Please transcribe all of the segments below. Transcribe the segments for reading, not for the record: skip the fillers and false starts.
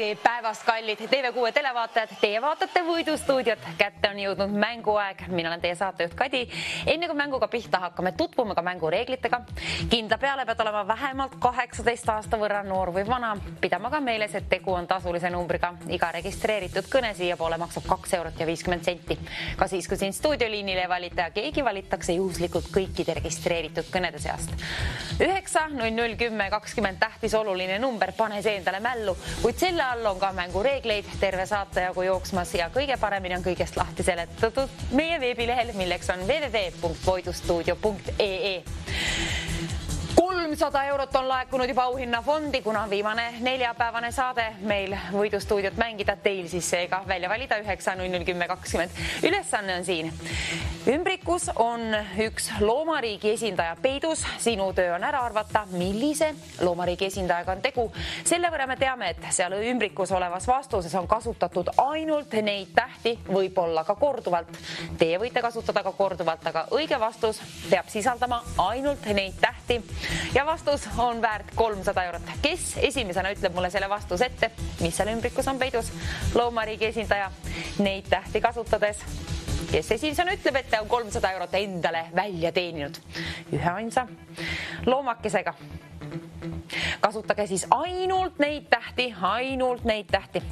tere päevast, kallid TV6 televaatajad. Teie vaatate Võidustuudiot. Kätte on jõudnud mänguaeg. Mina olen teie saatejuht Kadi. Enne kui mänguga pihta hakkame, tutvume ka mängureeglitega. Kindla peale pead olema vähemalt 18 aasta võrra noor või vana. Pidama ka meeles, et tegu on tasulise numbriga. Iga registreeritud kõne siia poole maksab 2 eurot ja 50 senti. Ka siis, kui siin stuudioliinile ei valita ja keegi valitakse juhuslikult kõikide registreeritud kõnede seast. 9, 00, 10, 20 tähtis oluline number, pane see endale mällu, kuid selle all on ka mängureegleid, terve saate jagu jooksmas ja kõige paremini on kõigest lahti seletatud meie veebilehel, milleks on www.voidustuudio.ee. 300 eurot on laekunud juba auhinnafondi, kuna viimane neljapäevane saade meil Võidustuudiot mängida, teil siis seega välja valida 9, 00, 10, 20. Ülesanne on siin. Ümbrikus on üks loomariigi esindaja peidus. Sinu töö on ära arvata, millise loomariigi esindajaga on tegu. Selle võrra me teame, et seal ümbrikus olevas vastuses on kasutatud ainult neid tähti, võib-olla ka korduvalt. Teie võite kasutada ka korduvalt, aga õige vastus peab sisaldama ainult neid tähti. Ja vastus on väärt 300 eurot. Kes esimesena ütleb mulle selle vastus ette, mis seal ümbrikus on peidus? Loomariigi esindaja neid tähti kasutades. Kes esimesena ütleb, et on 300 eurot endale välja teeninud? Ühe ainsa loomakesega. Kasutage siis ainult neid tähti, ainult neid tähti.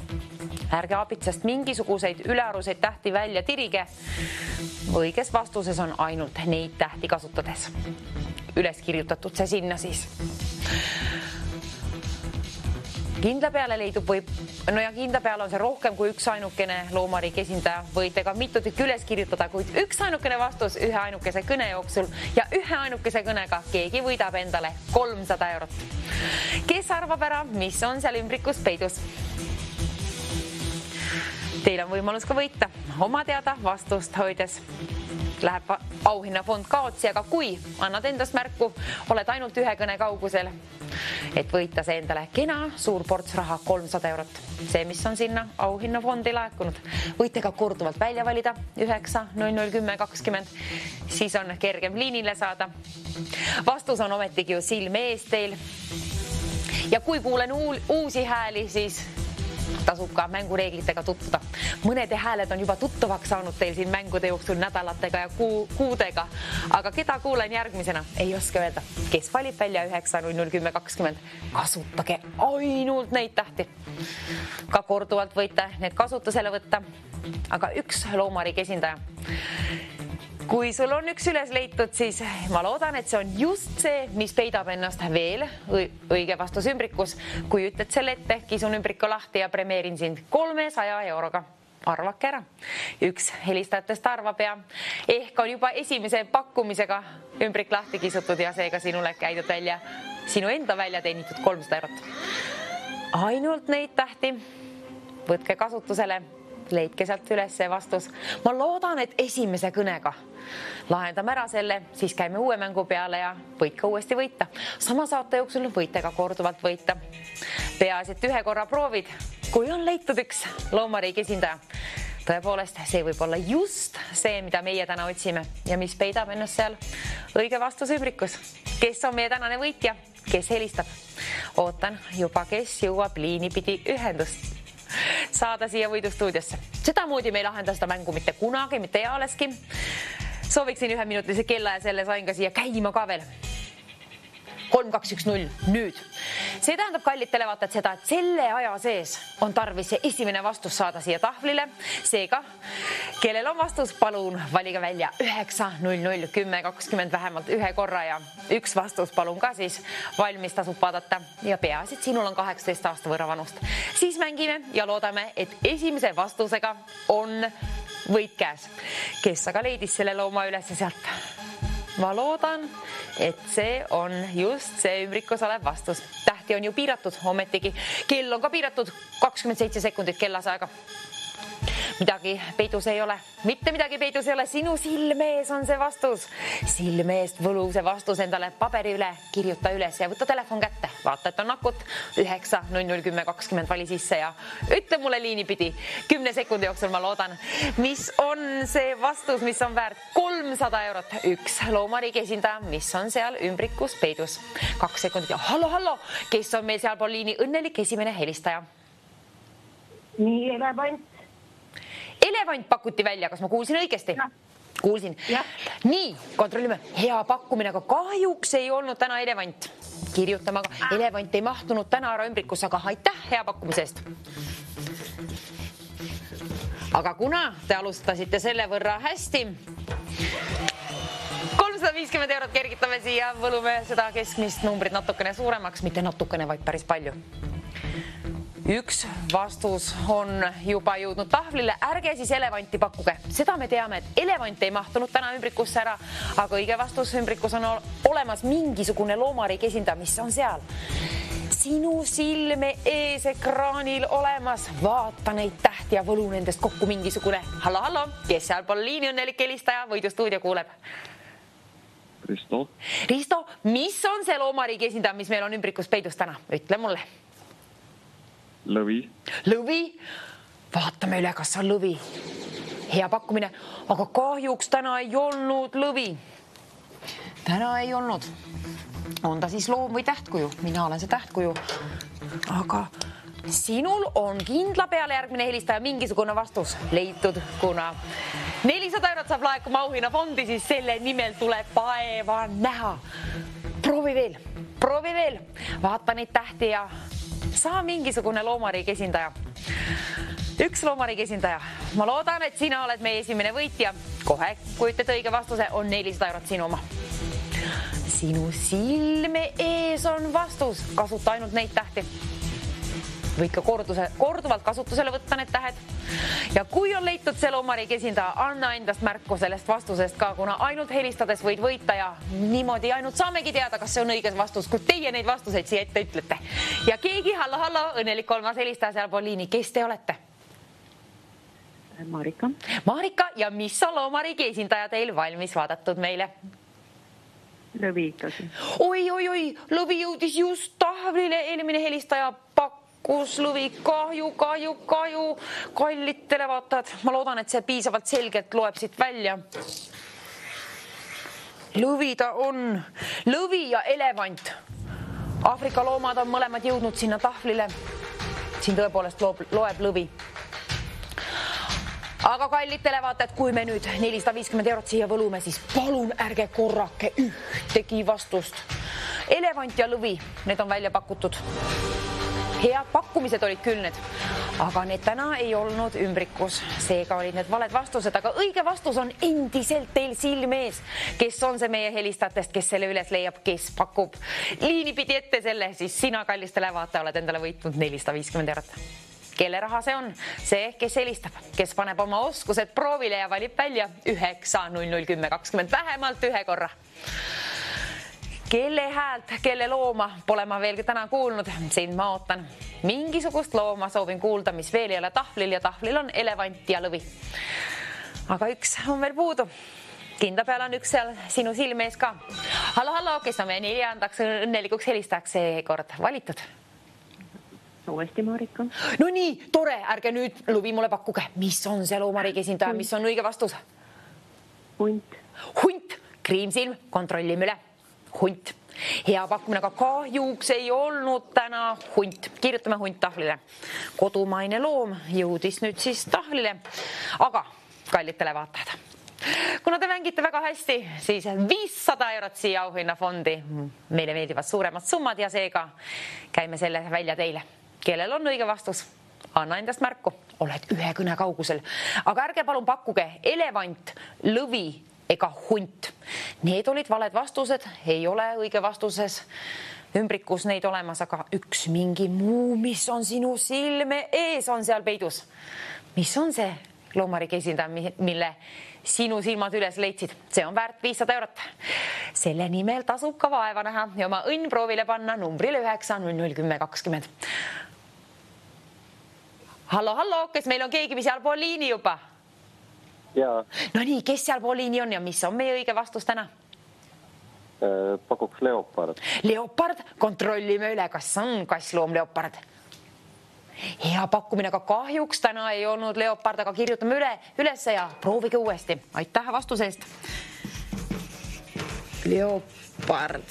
Ärge abitsast mingisuguseid ülearuseid tähti välja tirige. Õiges vastuses on ainult neid tähti kasutades. Üles kirjutatud see sinna siis. Kindla peale leidub kindla peale on see rohkem kui üks ainukene loomariigi esindaja. Võite ka mitu tükki üles kirjutada, kuid üks ainukene vastus ühe ainukese kõne jooksul ja ühe ainukese kõnega keegi võidab endale 300 eurot. Kes arvab ära, mis on seal ümbrikus peidus? Teil on võimalus ka võita. Oma teada vastust hoides läheb auhinnafond kaotsi, aga kui annad endast märku, oled ainult ühe kõne kaugusel, et võita see endale kena suur ports raha 300 eurot. See, mis on sinna auhinnafondi laekunud. Võite ka korduvalt välja valida 9, 00, 10, 20. Siis on kergem liinile saada. Vastus on ometigi ju silme ees teil. Ja kui kuulen uusi hääli, siis tasub ka mängureeglitega tutvuda. Mõnede hääled on juba tuttavaks saanud teil siin mängude jooksul nädalatega ja kuudega. Aga keda kuulen järgmisena? Ei oska öelda. Kes valib välja 9, 00, 10, 20? Kasutage ainult neid tähti. Ka korduvalt võite need kasutusele võtta. Aga üks loomariigi esindaja. Kui sul on üks üles leitud, siis ma loodan, et see on just see, mis peidab ennast veel õige vastus ümbrikus. Kui ütled selle ette, kisun ümbriku lahti ja premeerin sind 300 euroga. Arvake ära. Üks helistajatest arvab ja ehk on juba esimese pakkumisega ümbrik lahti kisutud ja seega sinule käidud välja, sinu enda välja teenitud 300 eurot. Ainult neid tähti võtke kasutusele. Leidke sealt üles see vastus. Ma loodan, et esimese kõnega lahendame ära selle, siis käime uue mängu peale ja võid ka uuesti võita. Sama saate jooksul võite ka korduvalt võita. Peaasi, et ühe korra proovid, kui on leitud üks loomariigi esindaja. Tõepoolest, see võib olla just see, mida meie täna otsime ja mis peidab ennast seal õige vastus ümbrikus. Kes on meie tänane võitja? Kes helistab? Ootan juba, kes jõuab liinipidi ühendust saada siia Võidustuudiosse. Sedamoodi me ei lahenda seda mängu mitte kunagi, mitte ealeski. Sooviksin 1 minutilise kella ja selle sain ka siia käima ka veel. 3, 2, 1, 0, nüüd. See tähendab, kallid televaatajad, seda, et selle aja sees on tarvis see esimene vastus saada siia tahvlile. Seega, kellel on vastus, palun valige välja 9, 00, 10, 20 vähemalt ühe korra ja üks vastus palun ka siis valmis tasub vaadata ja peaasi, et sinul on 18 aasta võrra vanust. Siis mängime ja loodame, et esimese vastusega on võit käes. Kes aga leidis selle looma üles sealt? Ma loodan, et see on just see ümbrikus olev vastus. Tähti on ju piiratud, ometigi. Kell on ka piiratud 27 sekundit kellasaega. Midagi peidus ei ole. Mitte midagi peidus ei ole. Sinu silmees on see vastus. Silmeest võlu see vastus endale paberi üle, kirjuta üles ja võtta telefon kätte. Vaata, et on nakut 9, 00, 10, 20 vali sisse ja ütle mulle liinipidi 10 sekundi jooksul, ma loodan, mis on see vastus, mis on väärt 300 eurot. Üks loomariigi esindaja, mis on seal ümbrikus peidus. 2 sekundit ja hallo, kes on meil seal pool liini õnnelik esimene helistaja? Nii, elevant. Elevant pakuti välja, kas ma kuulsin õigesti? Ja. Kuulsin. Ja. Nii, kontrollime. Hea pakkumine, aga kahjuks ei olnud täna elevant. Kirjutame, aga elevant ei mahtunud täna ära ümbrikusse, aga aitäh hea pakkumise eest. Aga kuna te alustasite selle võrra hästi, 350 eurot kergitame siia, võlume seda keskmist numbrit natukene suuremaks, mitte natukene, vaid päris palju. Üks vastus on juba jõudnud tahvlile, ärge siis elevanti pakkuge. Seda me teame, et elevant ei mahtunud täna ümbrikusse ära, aga õige vastus ümbrikus on olemas mingisugune loomariigi esindaja, mis on seal. Sinu silme ees ekraanil olemas, vaata neid tähti ja võlu nendest kokku mingisugune. Hallo, kes seal pool liini õnnelik helistaja võidustuudio kuuleb? Risto, mis on see loomariigi esindaja, mis meil on ümbrikus peidus täna? Ütle mulle. Lõvi. Lõvi? Vaatame üle, kas on lõvi. Hea pakkumine, aga kahjuks täna ei olnud lõvi. Täna ei olnud. On ta siis loom või tähtkuju? Mina olen see tähtkuju. Aga sinul on kindla peale järgmine helistaja mingisugune vastus leitud, kuna 400 eurot saab laekuma auhinna fondi, siis selle nimel tuleb vaeva näha. Proovi veel. Vaata neid tähti ja saa mingisugune loomariigi esindaja. Üks loomariigi esindaja. Ma loodan, et sina oled meie esimene võitja. Kohe, kui ütled õige vastuse, on 400 eurot sinu oma. Sinu silme ees on vastus. Kasuta ainult neid tähti. Võid ka korduvalt kasutusele võtta need tähed. Ja kui on leitud see loomariigi esindaja, anna endast märku sellest vastusest ka, kuna ainult helistades võid võita ja niimoodi ainult saamegi teada, kas see on õiges vastus, kui teie neid vastuseid siia ette ütlete. Ja keegi, hallo, õnnelik kolmas helistaja seal pool liini. Kes te olete? Marika ja mis on loomariigi esindaja teil valmis vaadatud meile? Lõvi ikkagi. Oi, lõvi jõudis just tahvlile, eelmine helistaja pakkus lõvi, kahju, kallid televaatajad. Ma loodan, et see piisavalt selgelt loeb siit välja. Lõvi ta on, lõvi ja elevant. Aafrika loomad on mõlemad jõudnud sinna tahvlile. Siin tõepoolest loeb lõvi. Aga kallid televaatajad, kui me nüüd 450 eurot siia võlume, siis palun ärge korrake ühtegi vastust. Elevant ja lõvi, need on välja pakutud. Head pakkumised olid küll need, aga need täna ei olnud ümbrikus. Seega olid need valed vastused, aga õige vastus on endiselt teil silme ees. Kes on see meie helistajatest, kes selle üles leiab, kes pakub liini pidi ette selle, siis sina, kallis televaataja, oled endale võitnud 450 eurot. Kelle raha see on? See, kes helistab, kes paneb oma oskused proovile ja valib välja 9-0-0-10-20 vähemalt ühe korra. Kelle häält, kelle looma pole ma veel täna kuulnud, siin ma ootan. Mingisugust looma soovin kuulda, mis veel ei ole tahvlil ja tahvlil on elevant ja lõvi. Aga üks on veel puudu. Kindla peal on üks seal sinu silme ees ka. Hallo, kes on meie neljandaks õnnelikuks helistajaks seekord valitud? Uuesti Marika. No nii, tore, ärge nüüd lõvi mulle pakkuge. Mis on see loomariigi esindaja, mis on õige vastus? Hunt, kriimsilm, kontrollime üle. Hunt. Hea pakkumine, aga kahjuks ei olnud täna hunt. Kirjutame hunt tahvlile. Kodumaine loom jõudis nüüd siis tahvlile. Aga, kallid televaatajad, kuna te mängite väga hästi, siis 500 eurot siia auhinnafondi. Meile meeldivad suuremad summad ja seega käime selle välja teile. Kellel on õige vastus? Anna endast märku. Oled ühe kõne kaugusel. Aga ärge palun pakkuge elevant, lõvi ega hunt. Need olid valed vastused. Ei ole õige vastuses ümbrikus neid olemas, aga üks mingi muu, mis on sinu silme ees, on seal peidus. Mis on see loomariigi esindaja, mille sinu silmad üles leidsid? See on väärt 500 eurot. Selle nimel tasub ka vaeva näha ja oma õnn proovile panna numbrile 9-0-0-10-20. Hallo, kes meil on keegi seal pool liini juba? Jaa. No nii, kes seal pool liini on ja mis on meie õige vastus täna? Pakuks leopard. Leopard, kontrollime üle, kas on kassloom leopard. Hea pakkumine, aga kahjuks täna ei olnud leopard, aga kirjutame üles ja proovige uuesti. Aitäh vastuse eest. Leopard.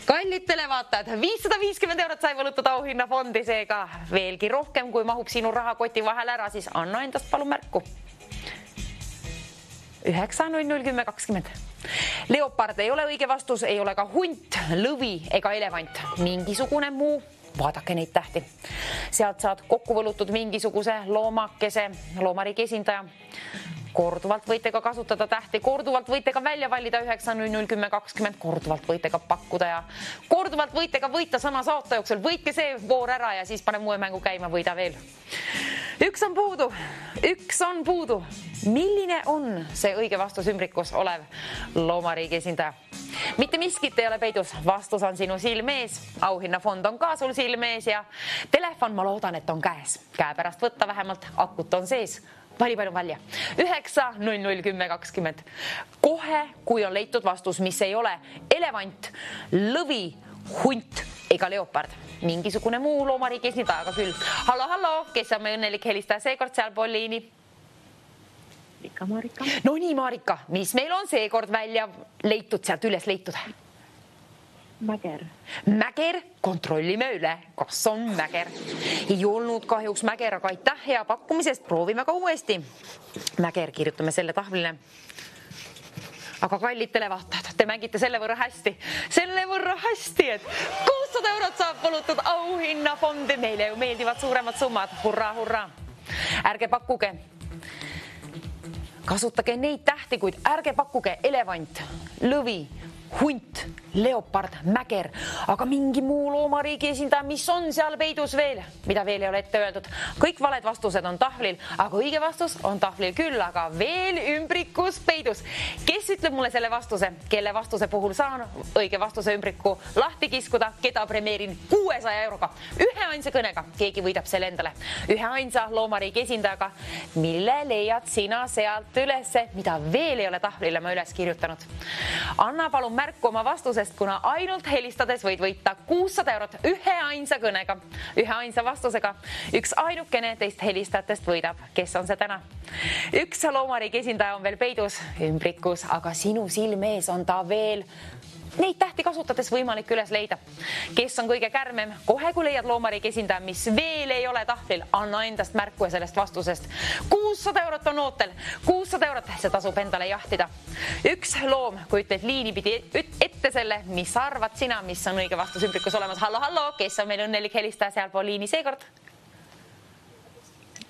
Kallid televaatajad, 550 eurot sai võlutada auhinnafondi, seega veelgi rohkem, kui mahub sinu rahakoti vahel ära, siis anna endast palun märku. 9-0-0-10-20. Leopard ei ole õige vastus, ei ole ka hunt, lõvi ega elevant. Mingisugune muu, vaadake neid tähti. Sealt saad kokku võlutud mingisuguse loomakese, loomariigi esindaja. Korduvalt võite ka kasutada tähti, korduvalt võite ka välja valida 9-0-0-10-20, korduvalt võite ka pakkuda ja korduvalt võite ka võita sama saate jooksul. Võitke see voor ära ja siis pane uue mängu käima, võida veel. Üks on puudu. Milline on see õige vastus ümbrikus olev loomariigi esindaja? Mitte miskit ei ole peidus, vastus on sinu silm ees, auhinnafond on ka sul silm ees ja telefon, ma loodan, et on käes. Käe pärast võtta vähemalt, akut on sees. Vali palju valja. 9-0-0-10-20. Kohe, kui on leitud vastus, mis ei ole elevant, lõvi, hunt ega leopard. Mingisugune muu loomariigi esindajaga küll. Hallo, kes on meie õnnelik helistaja seekord seal Poliini? Ikka Marika. No nii, Marika, mis meil on seekord välja leitud, sealt üles leitud? Mäger, kontrollime üle, kas on mäger. Ei olnud kahjuks mäger, aga aitäh hea pakkumisest, proovime ka uuesti. Mäger, kirjutame selle tahvlile. Aga kallid televaatajad, te mängite selle võrra hästi, et 600 eurot saab võlutud auhinnafondi. Meile ju meeldivad suuremad summad. Hurraa. Ärge pakkuge. Kasutage neid tähti, kuid ärge pakkuge elevant, lõvi, hunt, leopard, mäger, aga mingi muu loomariigi esindaja, mis on seal peidus veel, mida veel ei ole ette öeldud. Kõik valed vastused on tahvlil, aga õige vastus on tahvlil küll, aga veel ümbrikus peidus. Kes ütleb mulle selle vastuse, kelle vastuse puhul saan õige vastuse ümbriku lahti kiskuda, keda premeerin 600 euroga, ühe ainsa kõnega, keegi võidab selle endale, ühe ainsa loomariigi esindajaga, mille leiad sina sealt ülesse, mida veel ei ole tahvlile ma üles kirjutanud. Anna palun märku oma vastusest, kuna ainult helistades võid võita 600 eurot ühe ainsa kõnega, ühe ainsa vastusega. Üks ainukene teist helistajatest võidab. Kes on see täna? Üks loomariigi esindaja on veel peidus ümbrikus, aga sinu silme ees on ta veel. Neid tähti kasutades võimalik üles leida. Kes on kõige kärmem? Kohe, kui leiad loomariigi esindaja, mis veel ei ole tahvlil, anna endast märku ja sellest vastusest. 600 eurot on ootel. 600 eurot, see tasub endale jahtida. Üks loom, kui ütled liini pidi ette selle, mis arvad sina, mis on õige vastus ümbrikus olemas. Hallo, kes on meil õnnelik helistaja seal Poliini seekord?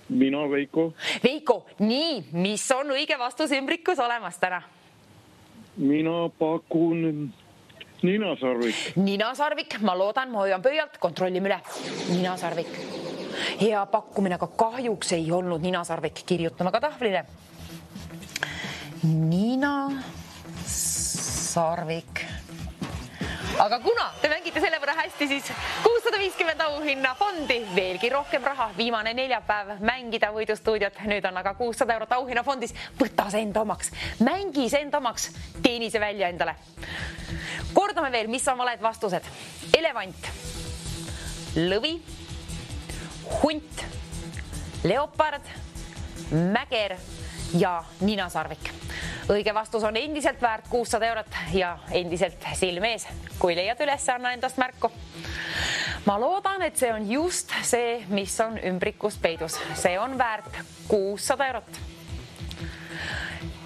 Mina, Veiko. Veiko, nii, mis on õige vastus ümbrikus olemas täna? Mina pakun ninasarvik. Ninasarvik, ma loodan, ma hoian pöialt, kontrollime üle. Ninasarvik. Hea pakkumine, aga kahjuks ei olnud ninasarvik. Kirjutame ka tahvlile. Ninasarvik. Aga kuna te mängite selle võrra hästi, siis 650 auhinnafondi, veelgi rohkem raha, viimane neljapäev mängida võidustuudiot. Nüüd on aga 600 eurot auhinnafondis. Võta see enda omaks, mängi see enda omaks, teeni see välja endale. Kordame veel, mis on valed vastused. Elevant, lõvi, hunt, leopard, mäger ja ninasarvik. Õige vastus on endiselt väärt 600 eurot ja endiselt silme ees. Kui leiad üles, anna endast märku. Ma loodan, et see on just see, mis on ümbrikus peidus. See on väärt 600 eurot.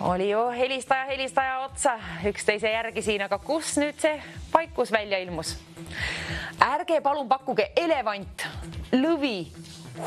Oli ju helistaja otsa üksteise järgi siin, aga kus nüüd see paikus välja ilmus? Ärge palun pakkuge elevant, lõvi,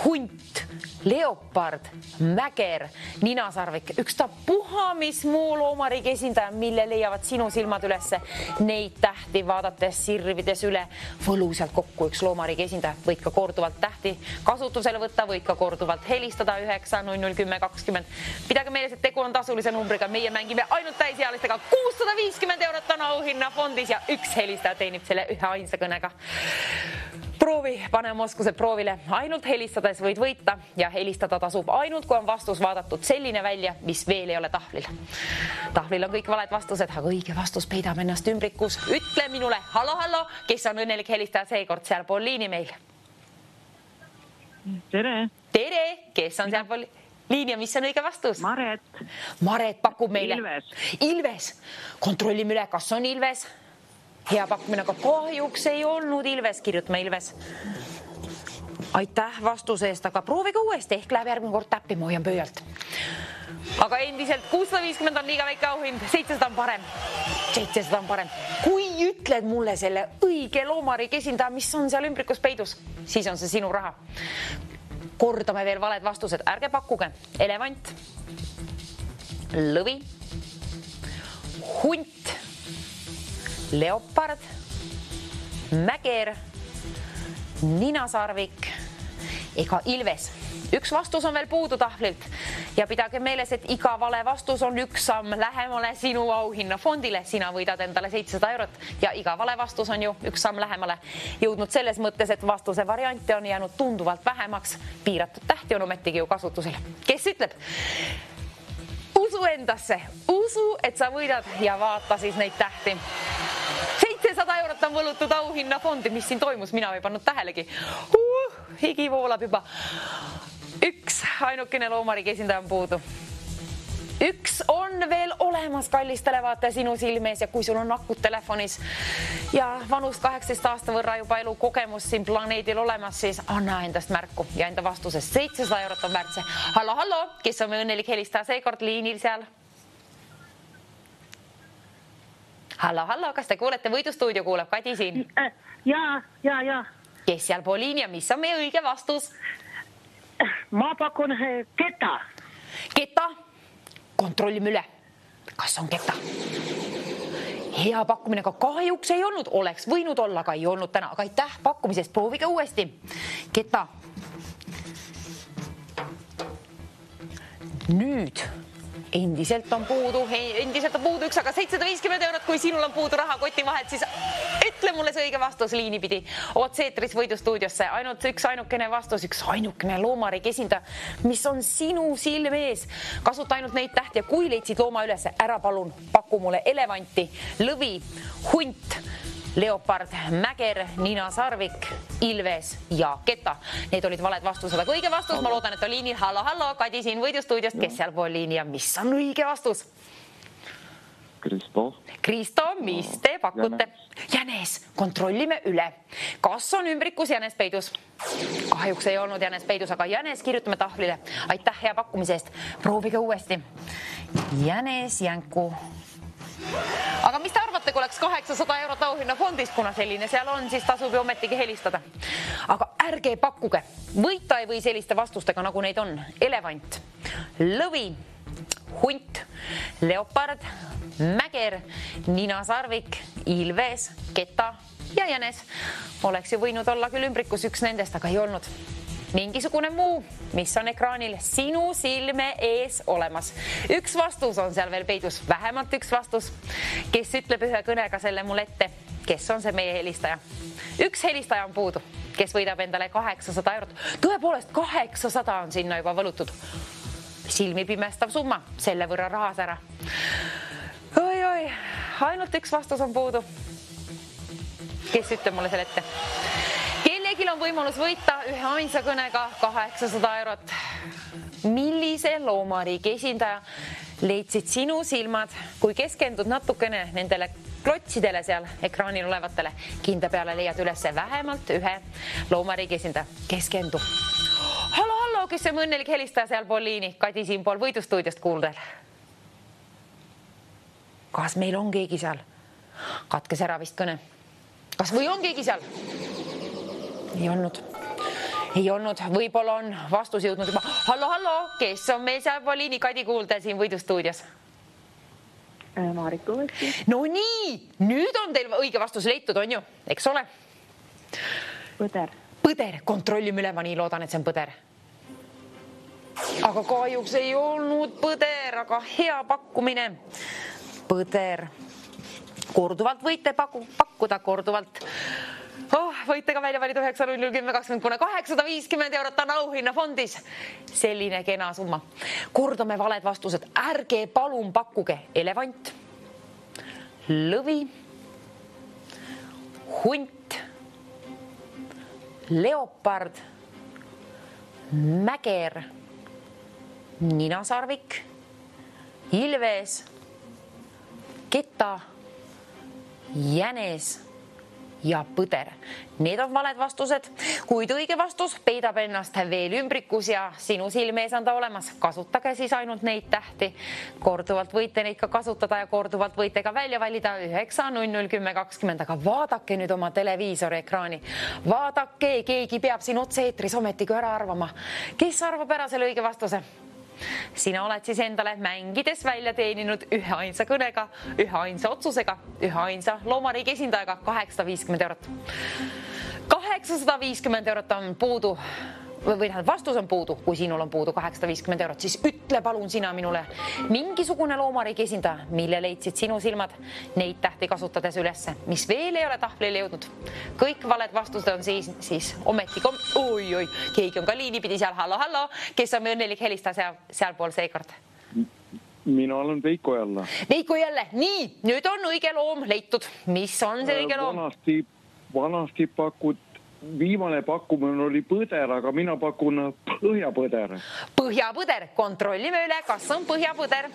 hunt, leopard, mäger, ninasarvik, üks ta puha, mis muu loomariigi esindaja, mille leiavad sinu silmad ülesse. Neid tähti vaadates, sirvides üle, võlu sealt kokku üks loomariigi esindaja. Võid ka korduvalt tähti kasutusele võtta, võid ka korduvalt helistada 9-0-0-10-20. Pidage meeles, et tegu on tasulise numbriga. Meie mängime ainult täisealistega. 650 eurot on auhinnafondis ja üks helistaja teenib selle ühe ainsa kõnega. Proovi, pane oma oskused proovile. Ainult helistades võid võita ja helistada tasub ainult, kui on vastus vaadatud selline välja, mis veel ei ole tahvlil. Tahvlil on kõik valed vastused, aga õige vastus peidab ennast ümbrikus. Ütle minule, hallo, kes on õnnelik helistaja seekord seal Poliini meil? Tere. Tere, kes on seal Poliini? Liinia, mis on õige vastus? Maret. Maret pakub meile. Ilves. Kontrollime üle, kas on Ilves. Hea pakkumine, aga kahjuks ei olnud Ilves. Kirjutame Ilves. Aitäh vastuse eest, aga proovige uuesti. Ehk läheb järgmine kord täppima, hoian pöialt. Aga endiselt 650 on liiga väike auhind. 700 on parem. 700 on parem. Kui ütled mulle selle õige loomariigi esindaja, mis on seal ümbrikus peidus, siis on see sinu raha. Kordame veel valed vastused. Ärge pakkuge. Elevant, lõvi, hunt, leopard, mäger, ninasarvik ega Ilves. Üks vastus on veel puudu tahvlilt ja pidage meeles, et iga vale vastus on üks samm lähemale sinu auhinnafondile. Sina võidad endale 700 eurot ja iga vale vastus on ju üks samm lähemale jõudnud selles mõttes, et vastuse variante on jäänud tunduvalt vähemaks. Piiratud tähti on ometigi ju kasutusel. Kes ütleb? Usu endasse, usu, et sa võidad ja vaata siis neid tähti. 700 eurot on võlutud auhinnafondi, mis siin toimus, mina ei pannud tähelegi. Higi voolab juba. Üks ainukene loomariigi esindaja on puudu. Üks on veel olemas, kallis televaataja, sinu silmees ja kui sul on akud telefonis ja vanust 18 aasta võrra juba elukogemus siin planeedil olemas, siis anna endast märku ja enda vastusest 700 eurot on väärt see. Hallo, kes on meie õnnelik helistaja seekord liinil seal? Hallo, kas te kuulete? Võidustuudio kuuleb, Kadi siin. Ja. Kes seal pool liini ja mis on meie õige vastus? Ma pakun keta. Keta? Kontrollime üle. Kas on keta? Hea pakkumine, aga kahjuks ei olnud. Oleks võinud olla, aga ei olnud täna. Aga aitäh pakkumisest, proovige uuesti. Keta. Nüüd endiselt on puudu üks, aga 750 eurot, kui sinul on puudu raha koti vahelt, siis ütle mulle see õige vastus liini pidi. Otseetris Võidustuudiosse ainult üks ainukene vastus, üks ainukene loomariigi esindaja, mis on sinu silme ees. Kasuta ainult neid tähti ja kui leidsid looma üles, ära palun paku mulle elevanti, lõvi, hunt, leopard, mäger, ninasarvik, Ilves ja keta. Need olid valed vastused, aga õige vastus, ma loodan, et on liinil. Hallo, Kadi siin Võidustuudiost, kes seal pool liini ja mis on õige vastus? Kristo, mis te pakute? Jänes, kontrollime üle. Kas on ümbrikus jänes peidus? Kahjuks ei olnud jänes peidus, aga jänes kirjutame tahvlile. Aitäh hea pakkumise eest. Proovige uuesti. Jänes jänku. Aga mis te arvate, kui oleks 800 eurot auhinnafondist, kuna selline seal on, siis tasub ju ometigi helistada. Aga ärge pakkuge. Võita ei või selliste vastustega, nagu neid on. Elevant, lõvi, hunt, leopard, mäger, ninasarvik, Ilves, keta ja jänes. Oleks ju võinud olla küll ümbrikus üks nendest, aga ei olnud. Mingisugune muu, mis on ekraanil sinu silme ees olemas. Üks vastus on seal veel peidus, vähemalt üks vastus. Kes ütleb ühe kõnega selle mul ette? Kes on see meie helistaja? Üks helistaja on puudu, kes võidab endale 800 eurot. Tõepoolest, 800 on sinna juba võlutud. Silmi pimestav summa, selle võrra rahas ära. Oi, ainult üks vastus on puudu. Kes ütleb mulle selle ette? Kellelgi on võimalus võita ühe ainsa kõnega 800 eurot. Millise loomariigi esindaja leidsid sinu silmad, kui keskendud natukene nendele klotsidele seal ekraanil olevatele? Kinda peale leiad üles vähemalt ühe loomariigi esindaja. Keskendu. Hallo, kes on õnnelik helistaja seal pool liini? Kadi siin pool Võidustuudiost kuuldel. Kas meil on keegi seal? Katkes ära vist kõne. Kas või on keegi seal? Ei olnud. Võib-olla on vastus jõudnud juba. Hallo, kes on meil seal pool liini? Kadi kuulda siin Võidustuudios. Marika võtti. No nii, nüüd on teil õige vastus leitud, on ju? Eks ole? Põder, kontrollime üle, ma nii loodan, et see on põder. Aga kahjuks ei olnud põder, aga hea pakkumine. Põder. Korduvalt võite pakkuda, korduvalt. Võite ka välja valida 9.010.20, kuna 850 eurot on auhinnafondis. Selline kena summa. Kordame valed vastused. Ärge palun pakkuge elevant, lõvi, hunt, leopard, mäger, ninasarvik, ilves, keta, jänes ja põder. Need on valed vastused, kuid õige vastus peidab ennast veel ümbrikus ja sinu silme ees on ta olemas. Kasutage siis ainult neid tähti. Korduvalt võite neid ka kasutada ja korduvalt võite ka välja valida 9.00.10.20. Aga vaadake nüüd oma televiisori ekraani. Vaadake, keegi peab siin otse-eetris ometigi ära arvama. Kes arvab ära selle õige vastuse? Sina oled siis endale mängides välja teeninud ühe ainsa kõnega, ühe ainsa otsusega, ühe ainsa loomariigi esindajaga 850 eurot. 850 eurot on puudu või vastus on puudu, kui sinul on puudu 850 eurot, siis ütle palun sina minule mingisugune loomariigi esindaja, mille leidsid sinu silmad neid tähti kasutades ülesse, mis veel ei ole tahvlile jõudnud. Kõik valed vastused on siis ometi, oi, keegi on ka liini pidi seal, hallo, kes on õnnelik helistaja sealpool seekord? Mina olen Veiko jälle. Veiko jälle, nii, nüüd on õige loom leitud. Mis on see õige loom? Vanasti viimane pakkumine oli põder, aga mina pakun põhjapõder. Põhjapõder, kontrollime üle, kas on põhjapõder.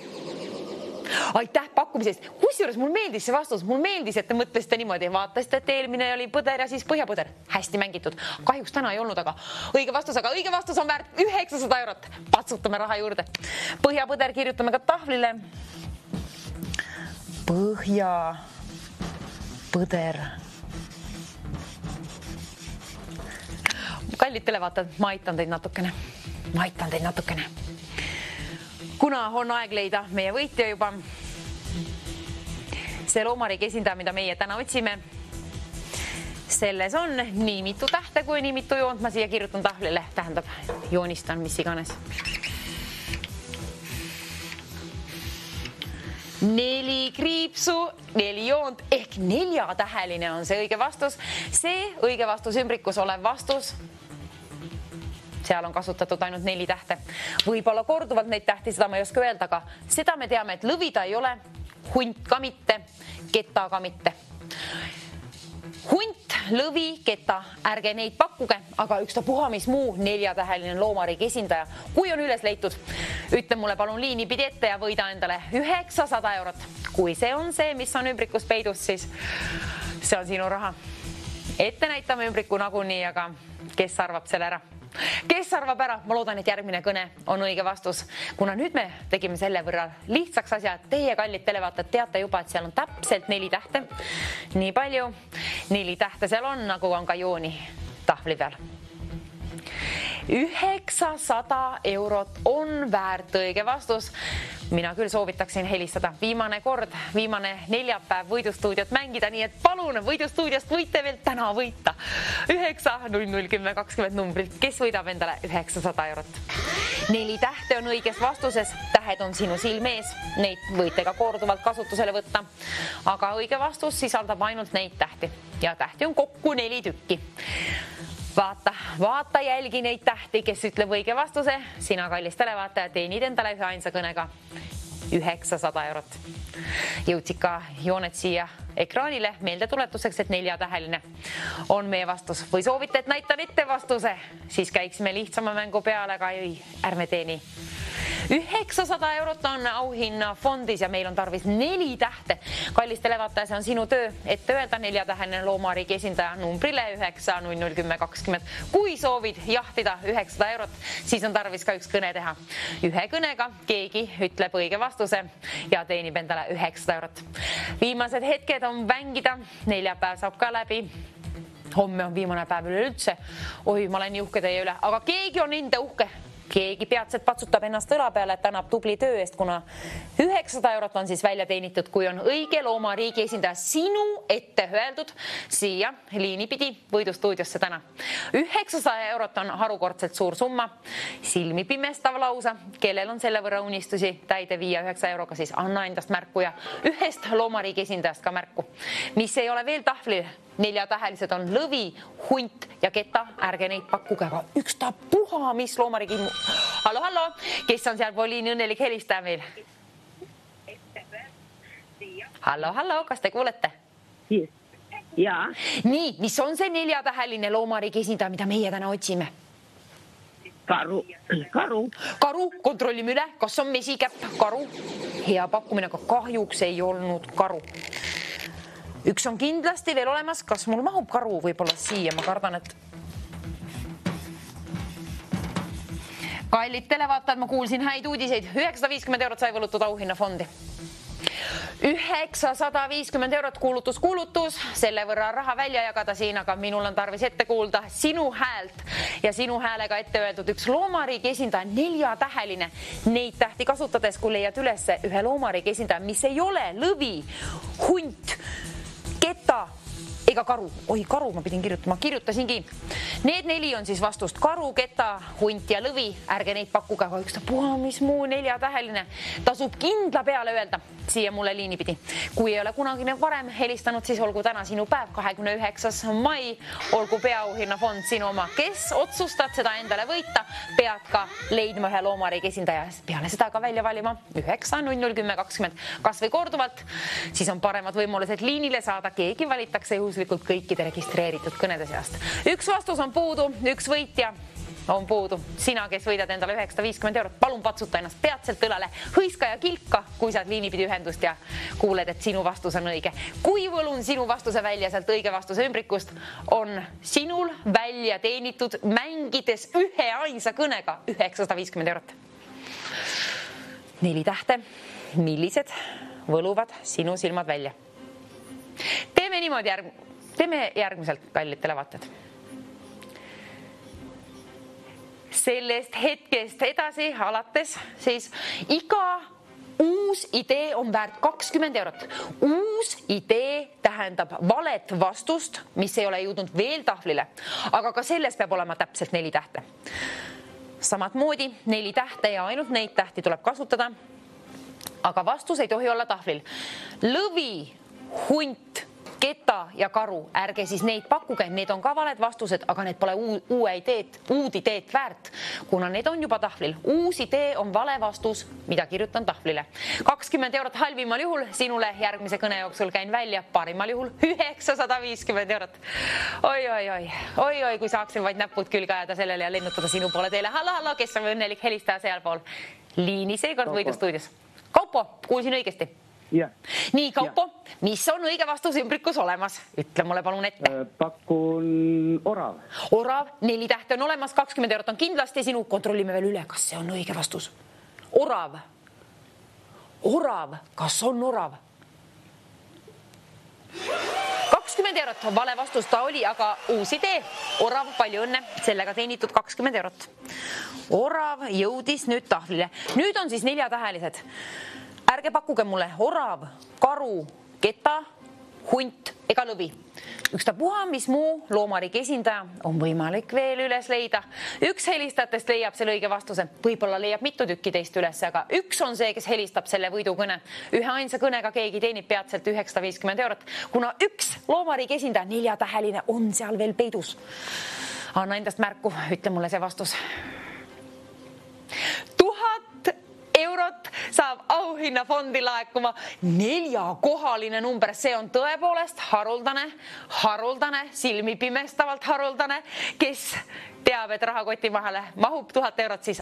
Aitäh pakkumisest. Kusjuures mul meeldis see vastus. Mul meeldis, et te mõtlesite niimoodi. Vaatasite, et eelmine oli põder ja siis põhjapõder. Hästi mängitud. Kahjuks täna ei olnud, aga õige vastus on väärt 900 eurot. Patsutame raha juurde. Põhjapõder kirjutame ka tahvlile. Põhjapõder. Kallid televaatajad, ma aitan teid natukene. Kuna on aeg leida meie võitja juba, see loomariigi esindaja, mida meie täna otsime, selles on nii mitu tähte kui nii mitu joont. Ma siia kirjutan tahvlile, tähendab, joonistan mis iganes. 4 kriipsu, 4 joont ehk 4-täheline on see õige vastus. See õige vastus ümbrikus olev vastus. Seal on kasutatud ainult 4 tähte. Võib-olla korduvalt neid tähti, seda ma ei oska öelda, aga seda me teame, et lõvida ei ole, hunt ka mitte, keta ka mitte. Hunt, lõvi, keta, ärge neid pakkuge, aga ükstapuha mis muu 4-täheline loomariigi esindaja. Kui on üles leitud, ütle mulle palun liini pidi ette ja võida endale 900 eurot. Kui see on see, mis on ümbrikus peidus, siis see on sinu raha. Ette näitame ümbriku nagunii, aga kes arvab selle ära? Kes arvab ära? Ma loodan, et järgmine kõne on õige vastus. Kuna nüüd me tegime selle võrra lihtsaks asja, et teie kallid televaatajad teate juba, et seal on täpselt 4 tähte. Nii palju 4 tähte seal on, nagu on ka jooni tahvli peal. 900 eurot on väärt õige vastus. Mina küll soovitaksin helistada viimane kord, viimane neljapäev võidustuudiot mängida, nii et palun võidustuudiost võite veel täna võita 9.00.10.20 numbrilt, kes võidab endale 900 eurot. 4 tähte on õiges vastuses, tähed on sinu silme ees, neid võite ka korduvalt kasutusele võtta, aga õige vastus sisaldab ainult neid tähti ja tähti on kokku 4 tükki. Vaata jälgi neid tähti, kes ütleb õige vastuse. Sina, kallis televaataja, teenid endale ühe ainsa kõnega 900 eurot. Jõudsid ka jooned siia ekraanile meeldetuletuseks, et 4-täheline on meie vastus. Või soovite, et näitan ette vastuse, siis käiksime lihtsama mängu peale, aga ei, ärme teeni. 900 eurot on auhinna fondis ja meil on tarvis 4 tähte. Kallis televaataja, see on sinu töö, et öelda 4-täheline loomariigi esindaja numbrile 9.00.10.20. Kui soovid jahtida 900 eurot, siis on tarvis ka üks kõne teha. Ühe kõnega keegi ütleb õige vastuse ja teenib endale 900 eurot. Viimased hetked on mängida, neljapäev saab ka läbi. Homme on viimane päev üleüldse. Oi, ma olen nii uhke teie üle, aga keegi on enda uhke. Keegi peatselt patsutab ennast õla peale, et annab tubli töö eest, kuna 900 eurot on siis välja teenitud, kui on õige loomariigi esindaja sinu ette öeldud siia liini pidi võidustuudiosse täna. 900 eurot on harukordselt suur summa, silmi pimestav lausa, kellel on selle võrra unistusi täide viia 9 euroga, siis anna endast märku ja ühest loomariigi esindajast ka märku, mis ei ole veel tahvlil. 4-tähelised on lõvi, hunt ja keta, ärge neid pakkuge, aga ükstapuha, mis loomariigi... Hallo, kes on seal Poliini õnnelik helistaja meil? Hallo, kas te kuulete? Jaa. Nii, mis on see 4-täheline loomariigi esindaja, mida meie täna otsime? Karu. Karu, kontrollime üle, kas on mesikäpp, karu. Hea pakkumine, aga kahjuks ei olnud karu. Üks on kindlasti veel olemas, kas mul mahub karu võib-olla siia, ma kardan, et kallid televaatajad, ma kuulsin häid uudiseid. 950 eurot sai võlutud auhinnafondi. 950 eurot kuulutus, selle võrra raha välja jagada siin, aga minul on tarvis ette kuulda sinu häält ja sinu häälega ette öeldud üks loomariigi esindaja, 4-täheline. Neid tähti kasutades, kui leiad üles ühe loomariigi esindaja, mis ei ole lõvi, hunt, keta ega karu. Oi, karu ma pidin kirjutama, kirjutasingi. Need 4 on siis vastust. Karu, keta, hunt ja lõvi. Ärge neid pakkuge, aga üks puha, mis muu 4-täheline. Tasub kindla peale öelda siia mulle liini pidi. Kui ei ole kunagi varem helistanud, siis olgu täna sinu päev, 29. mai. Olgu peaauhinnafond sinu oma. Kes otsustad seda endale võita, pead ka leidma ühe loomariigi esindaja. Peale seda ka välja valima 9-0-10-20. Kas või korduvalt, siis on paremad võimalused liinile saada. Keegi valitakse juhuslikult kõikide registreeritud kõnede seast. Üks vastus on puudu, üks võitja on puudu. Sina, kes võidad endale 950 eurot, palun patsuta ennast peatselt õlale, hõiska ja kilka, kui saad liinipidi ühendust ja kuuled, et sinu vastus on õige. Kui võlun sinu vastuse välja sealt õige vastuse ümbrikust, on sinul välja teenitud mängides ühe ainsa kõnega 950 eurot. 4 tähte, millised võluvad sinu silmad välja? Teeme järgmiselt, kallid televaatajad. Sellest hetkest edasi alates, siis iga uus idee on väärt 20 eurot. Uus idee tähendab valet vastust, mis ei ole jõudnud veel tahvlile, aga ka selles peab olema täpselt 4 tähte. Samatmoodi 4 tähte ja ainult neid tähti tuleb kasutada, aga vastus ei tohi olla tahvlil. Lõvi, hunt, keta ja karu, ärge siis neid pakkuge, need on ka valed vastused, aga need pole uud ideed väärt, kuna need on juba tahvlil. Uus idee on vale vastus, mida kirjutan tahvlile. 20 eurot halvimal juhul, sinule järgmise kõne jooksul käin välja, parimal juhul 950 eurot. Oi, kui saaksin vaid näpud külge ajada sellele ja lennutada sinu poole teile. Hallo, kes on õnnelik helistaja sealpool? Liini seekord võidustuudios. Kaupo, kuulsin õigesti? Yeah. Nii, Kaupo, mis on õige vastus ümbrikus olemas? Ütle mulle palun ette. Pakun orav. Orav, 4 tähte on olemas, 20 eurot on kindlasti sinu. Kontrollime veel üle, kas see on õige vastus. Orav. Orav, kas on orav? 20 eurot, vale vastus ta oli, aga uus idee. Orav, palju õnne, sellega teenitud 20 eurot. Orav jõudis nüüd tahvlile. Nüüd on siis 4-tähelised. Ärge pakkuge mulle orav, karu, keta, hunt ega lõvi. Ükstapuha, mis muu loomariigi esindaja on võimalik veel üles leida. Üks helistajatest leiab selle õige vastuse. Võib-olla leiab mitu tükki teist üles, aga üks on see, kes helistab selle võidukõne. Ühe ainsa kõnega keegi teenib peatselt 950 eurot, kuna üks loomariigi esindaja, 4-täheline, on seal veel peidus. Anna endast märku, ütle mulle see vastus. 1000 eurot saab auhinnafondi laekuma 4-kohaline number. See on tõepoolest haruldane, silmi pimestavalt haruldane. Kes teab, et rahakoti mahale mahub 1000 eurot, siis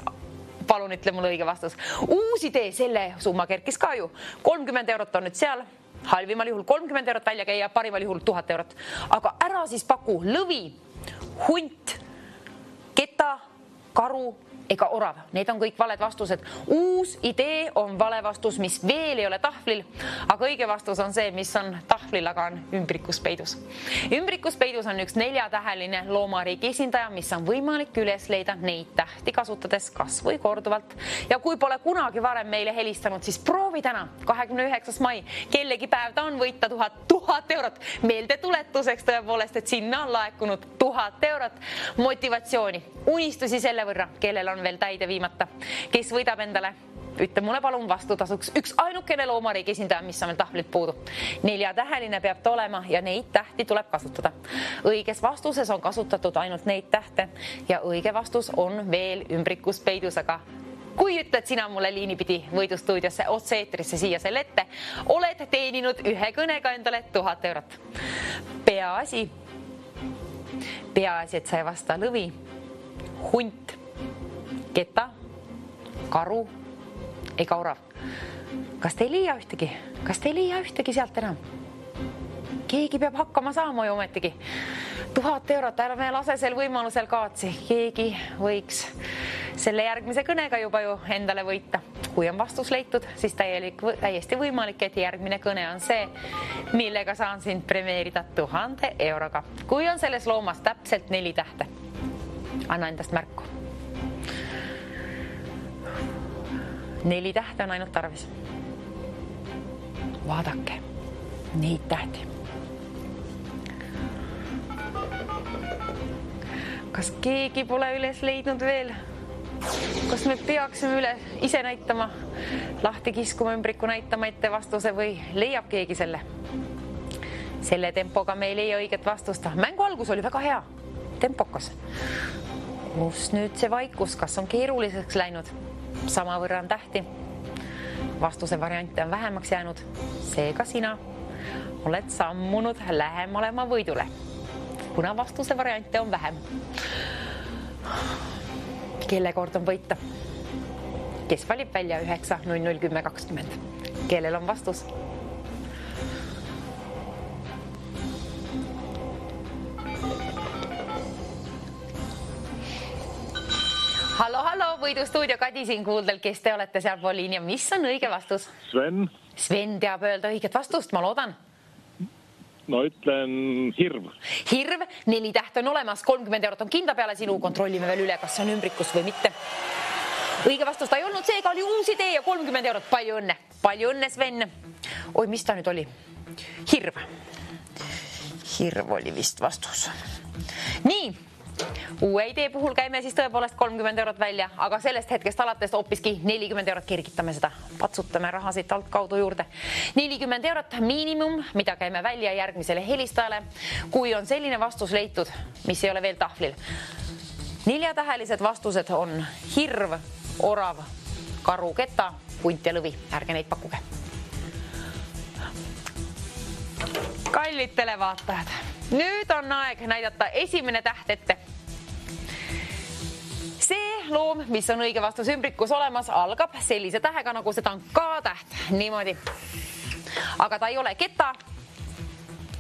palun ütle mulle õige vastus. Uus idee, selle summa kerkis ka ju. 30 eurot on nüüd seal. Halvimal juhul 30 eurot välja käia, parimal juhul 1000 eurot. Aga ära siis paku lõvi, hunt, keta, karu ega orav. Need on kõik valed vastused. Uus idee on vale vastus, mis veel ei ole tahvlil, aga õige vastus on see, mis on tahvlil, aga on ümbrikus peidus. Ümbrikus peidus on üks 4-täheline loomariigi esindaja, mis on võimalik üles leida neid tähti kasutades kas või korduvalt. Ja kui pole kunagi varem meile helistanud, siis proovi täna, 29. mai, kellegi päev ta on võita 1000 eurot. Meelde tuletuseks tõepoolest, et sinna on laekunud 1000 eurot motivatsiooni, unistusi selle võrra, kellel on veel täide viimata. Kes võidab endale? Ütle mulle palun vastutasuks üks ainukene loomariigi esindaja, mis on veel tahvlilt puudu. 4-täheline peab ta olema ja neid tähti tuleb kasutada. Õiges vastuses on kasutatud ainult neid tähte ja õige vastus on veel ümbrikus peidus, aga kui ütled sina mulle liinipidi võidustuudiosse otse-eetrisse siia selle ette, oled teeninud ühe kõnega endale 1000 eurot. Peaasi, et sa ei vasta lõvi, hunt keta, karu ega orav. Kas te ei leia ühtegi? Kas te ei leia ühtegi sealt enam? Keegi peab hakkama saama ju ometigi. 1000 eurot, ärme lase sel võimalusel kaatsi. Keegi võiks selle järgmise kõnega juba ju endale võita. Kui on vastus leitud, siis täiesti võimalik, et järgmine kõne on see, millega saan sind premeerida 1000 euroga. Kui on selles loomas täpselt 4 tähte, anna endast märku. 4 tähte on ainult tarvis. Vaadake neid tähti. Kas keegi pole üles leidnud veel? Kas me peaksime ise näitama, lahti kiskuma ümbriku näitama ette vastuse või leiab keegi selle? Selle tempoga me ei leia õiget vastust. Mängu algus oli väga hea, tempokas. Kus nüüd see vaikus, kas on keeruliseks läinud? Sama võrra on tähti. Vastuse variante on vähemaks jäänud. Seega sina oled sammunud lähemale oma võidule, kuna vastuse variante on vähem. Kelle kord on võita? Kes valib välja 9, 00, 10, 20? Kellel on vastus? Hallo, võidustuudio Kadi siin kuuldel, kes te olete seal pool liini ja mis on õige vastus? Sven. Sven teab öelda õiget vastust, ma loodan. No ütlen hirv. Hirv, 4 tähte on olemas, 30 eurot on kinda peale sinu, kontrollime veel üle, kas see on ümbrikus või mitte. Õige vastus ta ei olnud, seega oli uus idee ja 30 eurot, palju õnne. Palju õnne, Sven. Oi, mis ta nüüd oli? Hirv. Hirv oli vist vastus. Nii. Uue idee puhul käime siis tõepoolest 30 eurot välja, aga sellest hetkest alates hoopiski 40 eurot kirgitame seda. Patsutame raha siit alt kaudu juurde. 40 eurot miinimum, mida käime välja järgmisele helistajale, kui on selline vastus leitud, mis ei ole veel tahvlil. 4-tähelised vastused on hirv, orav, karu, keta, punt ja lõvi. Ärge neid pakkuge. Kallid televaatajad, nüüd on aeg näidata esimene täht ette. See loom, mis on õige vastus ümbrikus olemas, algab sellise tähega, nagu seda on K-täht. Niimoodi. Aga ta ei ole keta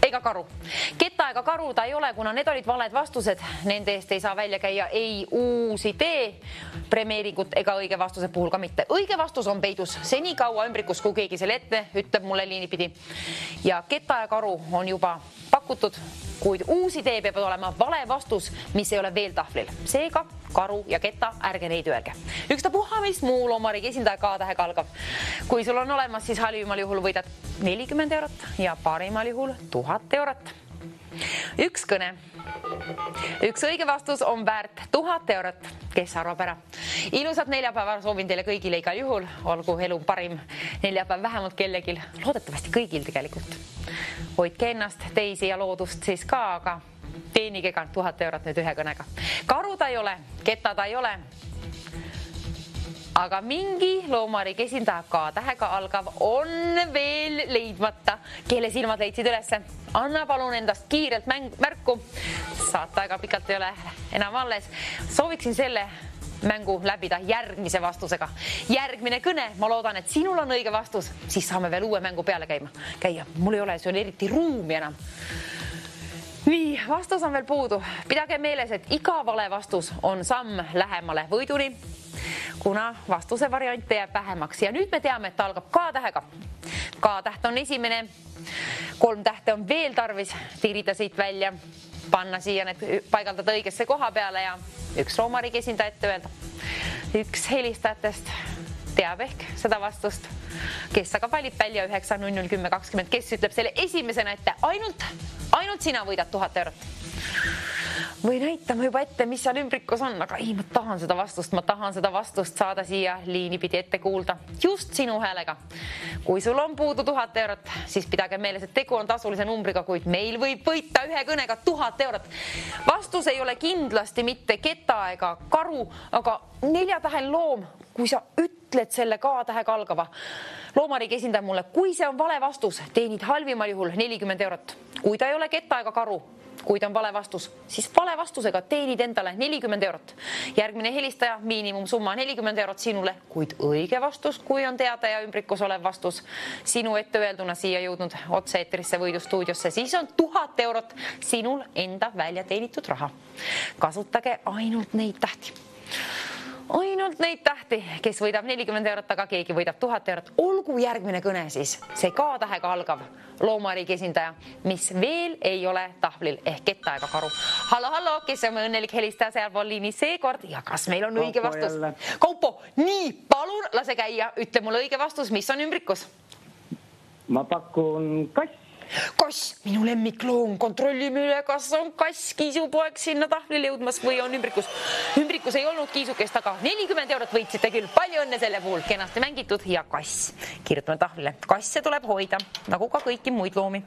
ega karu. Keta ega karu ta ei ole, kuna need olid valed vastused. Nende eest ei saa välja käia ei uus idee, premeeringut ega õige vastuse puhul ka mitte. Õige vastus on peidus seni kaua ümbrikus, kui keegi selle ette ütleb mulle liinipidi. Ja keta ja karu on juba pakutud, kuid uus idee peab olema vale vastus, mis ei ole veel tahvlil. Seega karu ja keta, ärge neid öelge. Ükstapuha, mis muu loomariigi esindaja K-tähega algab. Kui sul on olemas, siis halvimal juhul võidad 40 eurot ja parimal juhul 1000 eurot. Üks kõne. Üks õige vastus on väärt 1000 eurot. Kes arvab ära? Ilusat neljapäeva soovin teile kõigile igal juhul. Olgu elu parim neljapäev vähemalt kellegil. Loodetavasti kõigil tegelikult. Hoidke ennast, teisi ja loodust siis ka, aga teenige ka 1000 eurot nüüd ühe kõnega. Karu ta ei ole, keta ta ei ole. Aga mingi loomariigi esindaja K-tähega algav on veel leidmata. Kelle silmad leidsid ülesse? Anna palun endast kiirelt märku. Saata aega pikalt ei ole enam alles. Sooviksin selle mängu läbida järgmise vastusega. Järgmine kõne, ma loodan, et sinul on õige vastus, siis saame veel uue mängu peale käia. Mul ei ole sul eriti ruumi enam. Nii, vastus on veel puudu. Pidage meeles, et iga vale vastus on samm lähemale võiduni, kuna vastuse variante jääb vähemaks. Ja nüüd me teame, et ta algab K-tähega. K-täht on esimene. 3 tähte on veel tarvis tirida siit välja, panna siia need paigaldada õigesse koha peale ja üks loomariigi esindaja ette öelda. Üks helistajatest teab ehk seda vastust, kes aga valib välja 9, 00, 10, 20, kes ütleb selle esimesena ette. Ainult sina võidad 1000 eurot. Või näitame juba ette, mis seal ümbrikus on, aga ei, ma tahan seda vastust saada siia liinipidi ette kuulda. Just sinu häälega. Kui sul on puudu 1000 eurot, siis pidage meeles, et tegu on tasulise numbriga, kuid meil võib võita ühe kõnega 1000 eurot. Vastus ei ole kindlasti mitte keta ega karu, aga 4-täheline loom. Kui sa ütled selle K-tähega algava loomariigi esindaja mulle, kui see on vale vastus, teenid halvimal juhul 40 eurot. kui ta ei ole ketta ega karu, kui ta on vale vastus, siis vale vastusega teenid endale 40 eurot. Järgmine helistaja, miinimumsumma 40 eurot sinule, kuid õige vastus, kui on teada ja ümbrikus olev vastus sinu ette öelduna siia jõudnud otse-eetrisse võidustuudiosse, siis on 1000 eurot sinul enda välja teenitud raha. Kasutage ainult neid tähti. Ainult neid tähti, kes võidab 40 eurot, aga keegi võidab 1000 eurot. Olgu järgmine kõne siis, see K-tähega algav loomariigi esindaja, mis veel ei ole tahvlil ehk ketta ega karu. Hallo, kes on õnnelik helistaja sealpool liini seekord ja kas meil on õige vastus? Kaupo, nii, palun lase käia, ütle mulle õige vastus, mis on ümbrikus? Ma pakun kass. Kass, minu lemmikloom, kontrollime üle, kas on kass, kiisupoeg sinna tahvlile jõudmas või on ümbrikus. Ümbrikus ei olnud kiisukest, aga 40 eurot võitsite küll. Palju õnne selle puhul, kenasti mängitud ja kass. Kirjutame tahvlile. Kasse tuleb hoida, nagu ka kõiki muid loomi.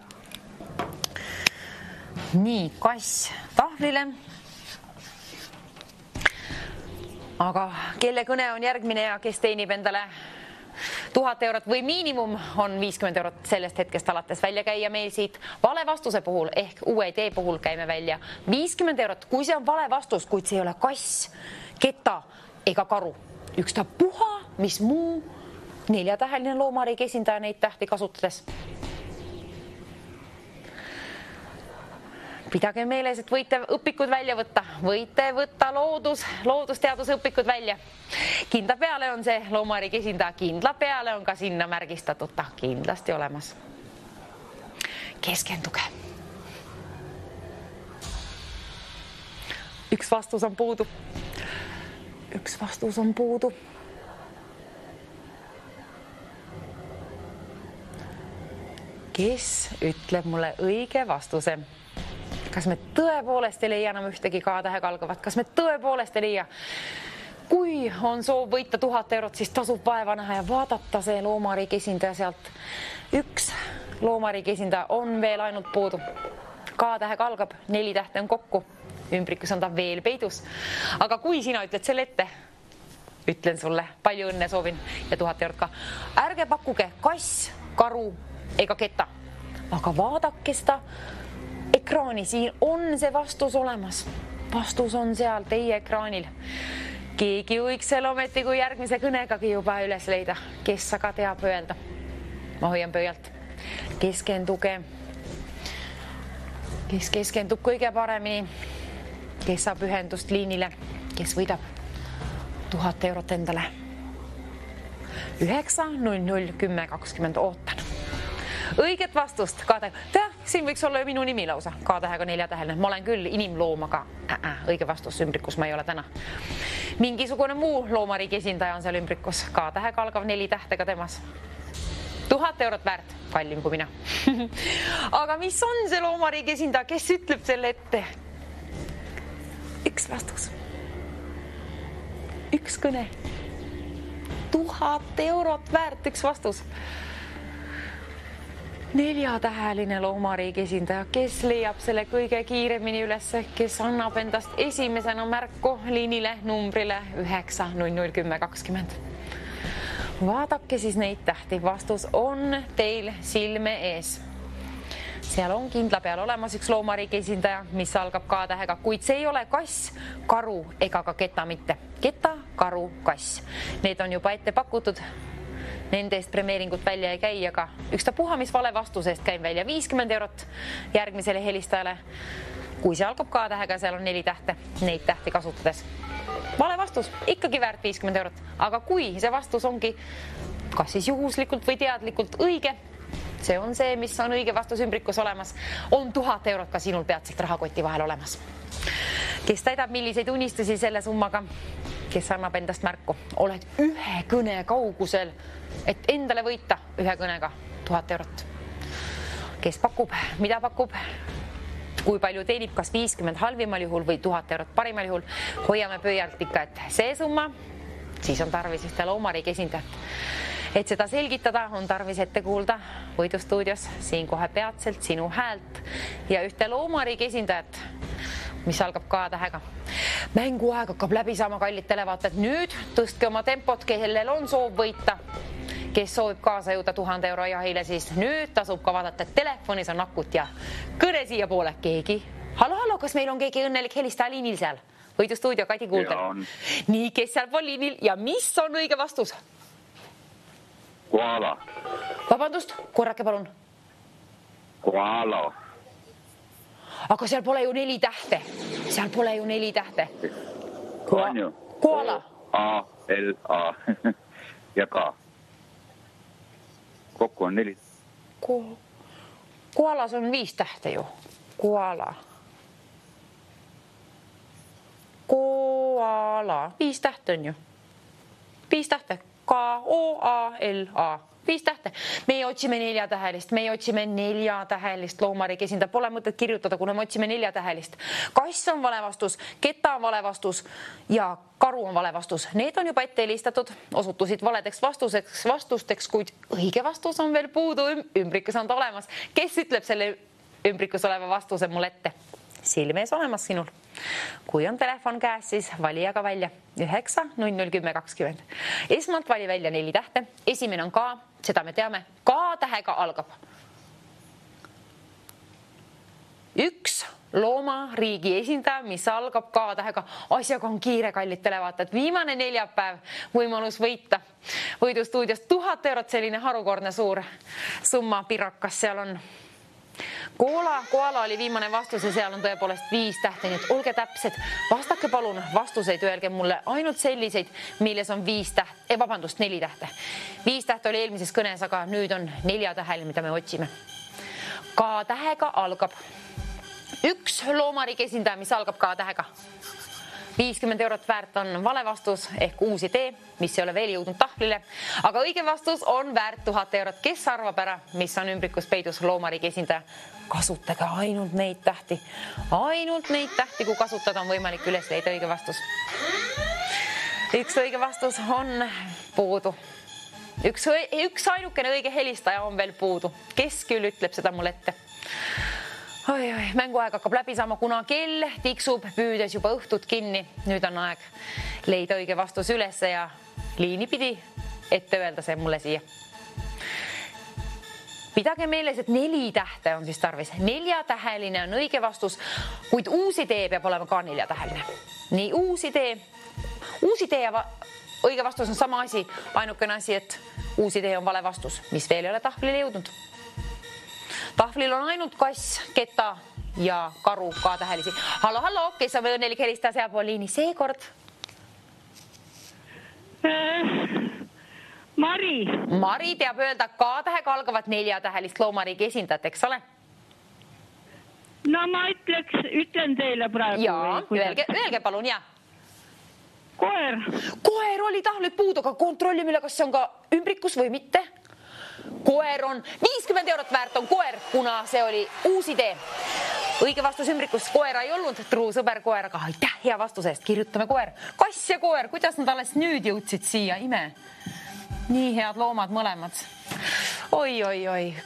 Nii, kass tahvlile. Aga kelle kõne on järgmine ja kes teenib endale 1000 eurot või miinimum on 50 eurot sellest hetkest alates välja käia meil siit. Vale vastuse puhul ehk uue idee puhul käime välja 50 eurot, kui see on vale vastus, kuid see ei ole kass, keta ega karu. Ükstapuha, mis muu 4-täheline loomariigi esindaja neid tähti kasutades. Pidage meeles, et võite õpikud välja võtta. Võite võtta loodusteaduse õpikud välja. Kindla peale on see loomariigi esindaja. Kindla peale on ka sinna märgistatud ta kindlasti olemas. Keskenduge. Üks vastus on puudu. Üks vastus on puudu. Kes ütleb mulle õige vastuse? Kas me tõepoolest ei leia enam ühtegi K-tähega algavat? Kas me tõepoolest ei leia? Kui on soov võita 1000 eurot, siis tasub vaeva näha ja vaadata see loomariigi esindaja sealt. Üks loomariigi esindaja on veel ainult puudu. K-tähega algab, 4 tähte on kokku. Ümbrikus on ta veel peidus. Aga kui sina ütled selle ette, ütlen sulle, palju õnne soovin ja 1000 eurot ka. Ärge pakkuge kass, karu ega ketta, aga vaadake seda ekraani, siin on see vastus olemas. Vastus on seal teie ekraanil. Keegi võiks selle ometi kui järgmise kõnegagi juba üles leida. Kes aga teab öelda? Ma hoian pöialt. Keskenduge. Kes keskendub kõige paremini? Kes saab ühendust liinile? Kes võidab 1000 eurot endale? 9 00 10 20 ootan. Õiget vastust K-tähega. Siin võiks olla ju minu nimi lausa. K-tähega 4-täheline. Ma olen küll inimloom, aga õige vastus ümbrikus ma ei ole täna. Mingisugune muu loomariigi esindaja on seal ümbrikus. K-tähega algav 4 tähtega temas. 1000 eurot väärt. Kallim kui mina. Aga mis on see loomariigi esindaja? Kes ütleb selle ette? Üks vastus. Üks kõne. 1000 eurot väärt üks vastus. 4-täheline loomariigi esindaja, kes leiab selle kõige kiiremini ülesse, kes annab endast esimesena märku liinile numbrile 9 00 10 20. Vaadake siis neid tähti, vastus on teil silme ees. Seal on kindla peal olemas üks loomariigi esindaja, mis algab K-tähega, kuid see ei ole kass, karu ega ka keta mitte. Keta, karu, kass. Need on juba ette pakutud. Nende eest premeeringut välja ei käi, aga ükstapuha, mis vale vastusest käin välja 50 eurot järgmisele helistajale. Kui see algab K-tähega, seal on 4 tähte, neid tähti kasutades. Vale vastus, ikkagi väärt 50 eurot, aga kui see vastus ongi kas siis juhuslikult või teadlikult õige, see on see, mis on õige vastus ümbrikus olemas, on 1000 eurot ka sinul peatselt rahakoti vahel olemas. Kes täidab milliseid unistusi selle summaga, kes annab endast märku, oled ühe kõne kaugusel, et endale võita ühe kõnega 1000 eurot. Kes pakub, mida pakub, kui palju teenib, kas 50 halvimal juhul või 1000 eurot parimal juhul, hoiame pöialt ikka, et see summa, siis on tarvis ühte loomariigi esindajat. Et seda selgitada, on tarvis ette kuulda võidustuudios siin kohe peatselt sinu häält ja ühte loomariigi esindajat, mis algab K-tähega. Mänguaeg hakkab läbi saama, kallid televaatajad. Nüüd tõstke oma tempot, kellel on soov võita kes soovib kaasa jõuda 1000 euro jahile, siis nüüd tasub ka vaadata, et telefonis on akut ja kõne siia poole keegi. Hallo, kas meil on keegi õnnelik helistaja liinil seal? Võidustuudio, Kadi kuuldel. Nii, kes seal pool liinil ja mis on õige vastus? Koala. Vabandust, korrake palun. Koala. Aga seal pole ju 4 tähte. Seal pole ju 4 tähte. On ju? Koala. A, L, A ja K. Kokku on 4. Koalas on 5 tähte ju. Koala. 5 tähte on ju. 5 tähte. K, O, A, L, A. 5 tähte. Meie otsime 4-tähelist. Meie otsime 4-tähelist loomariigi esindaja. Pole mõtet kirjutada, kuna me otsime 4-tähelist. Kass on vale vastus, keta on vale vastus ja karu on vale vastus. Need on juba ette helistatud, osutusid valedeks vastusteks, kuid õige vastus on veel puudu. Ümbrikus on ta olemas. Kes ütleb selle ümbrikus oleva vastuse mulle ette? Silmees olemas sinul. Kui on telefon käes, siis vali aga välja 9 00 10 20. Esmalt vali välja 4 tähte. Esimene on K, seda me teame. K tähega algab. 1 loomariigi esindaja, mis algab K tähega. Asjaga on kiire, kallid televaatajad. Viimane neljapäev võimalus võita. Võidustuudios 1000 eurot, selline harukordne suur summa pirakas seal on. Koala oli viimane vastus ja seal on tõepoolest 5 tähte, nii et olge täpsed. Vastake palun vastuseid, öelge mulle ainult selliseid, milles on 5 tähte, vabandust, 4 tähte. 5 tähte oli eelmises kõnes, aga nüüd on 4 tähel, mida me otsime. K tähega algab 1 loomariigi esindaja, mis algab K tähega. 50 eurot väärt on vale vastus ehk uus idee, mis ei ole veel jõudnud tahvlile, aga õige vastus on väärt 1000 eurot. Kes arvab ära, mis on ümbrikus peidus loomariigi esindaja? Kasutage ainult neid tähti. Ainult neid tähti, kui kasutada, on võimalik üles leida õige vastus. 1 õige vastus on puudu. Üks ainukene õige helistaja on veel puudu. Kes küll ütleb seda mulle ette? Oi, mänguaeg hakkab läbi saama, kuna kell tiksub püüdes juba õhtut kinni. Nüüd on aeg leida õige vastus üles ja liini pidi ette öelda see mulle siia. Pidage meeles, et 4 tähte on siis tarvis. 4-täheline on õige vastus, kuid uus idee peab olema ka 4-täheline. Nii, uus idee ja õige vastus on sama asi. Ainukene asi, et uus idee on vale vastus, mis veel ei ole tahvlile jõudnud. Tahvlil on ainult kass, keta ja karu K-tähelisi. Hallo, kes on õnnelik helistaja sealpool liini seekord? Mari. Mari teab öelda K-tähega algavat 4-tähelist loomariigi esindajat, eks ole? No ma ütlen teile praegu. Jaa, öelge palun, jah. Koer. Koer oli tahvlit puudu, aga kontrollimile, kas see on ka ümbrikus või mitte. Koer on 50 eurot väärt on koer, kuna see oli uus idee. Õige vastus ümbrikus koera ei olnud, truu sõber koer, aga aitäh hea vastuse eest, kirjutame koer. Kass ja koer, kuidas nad alles nüüd jõudsid siia, ime. Nii head loomad mõlemad. Oi,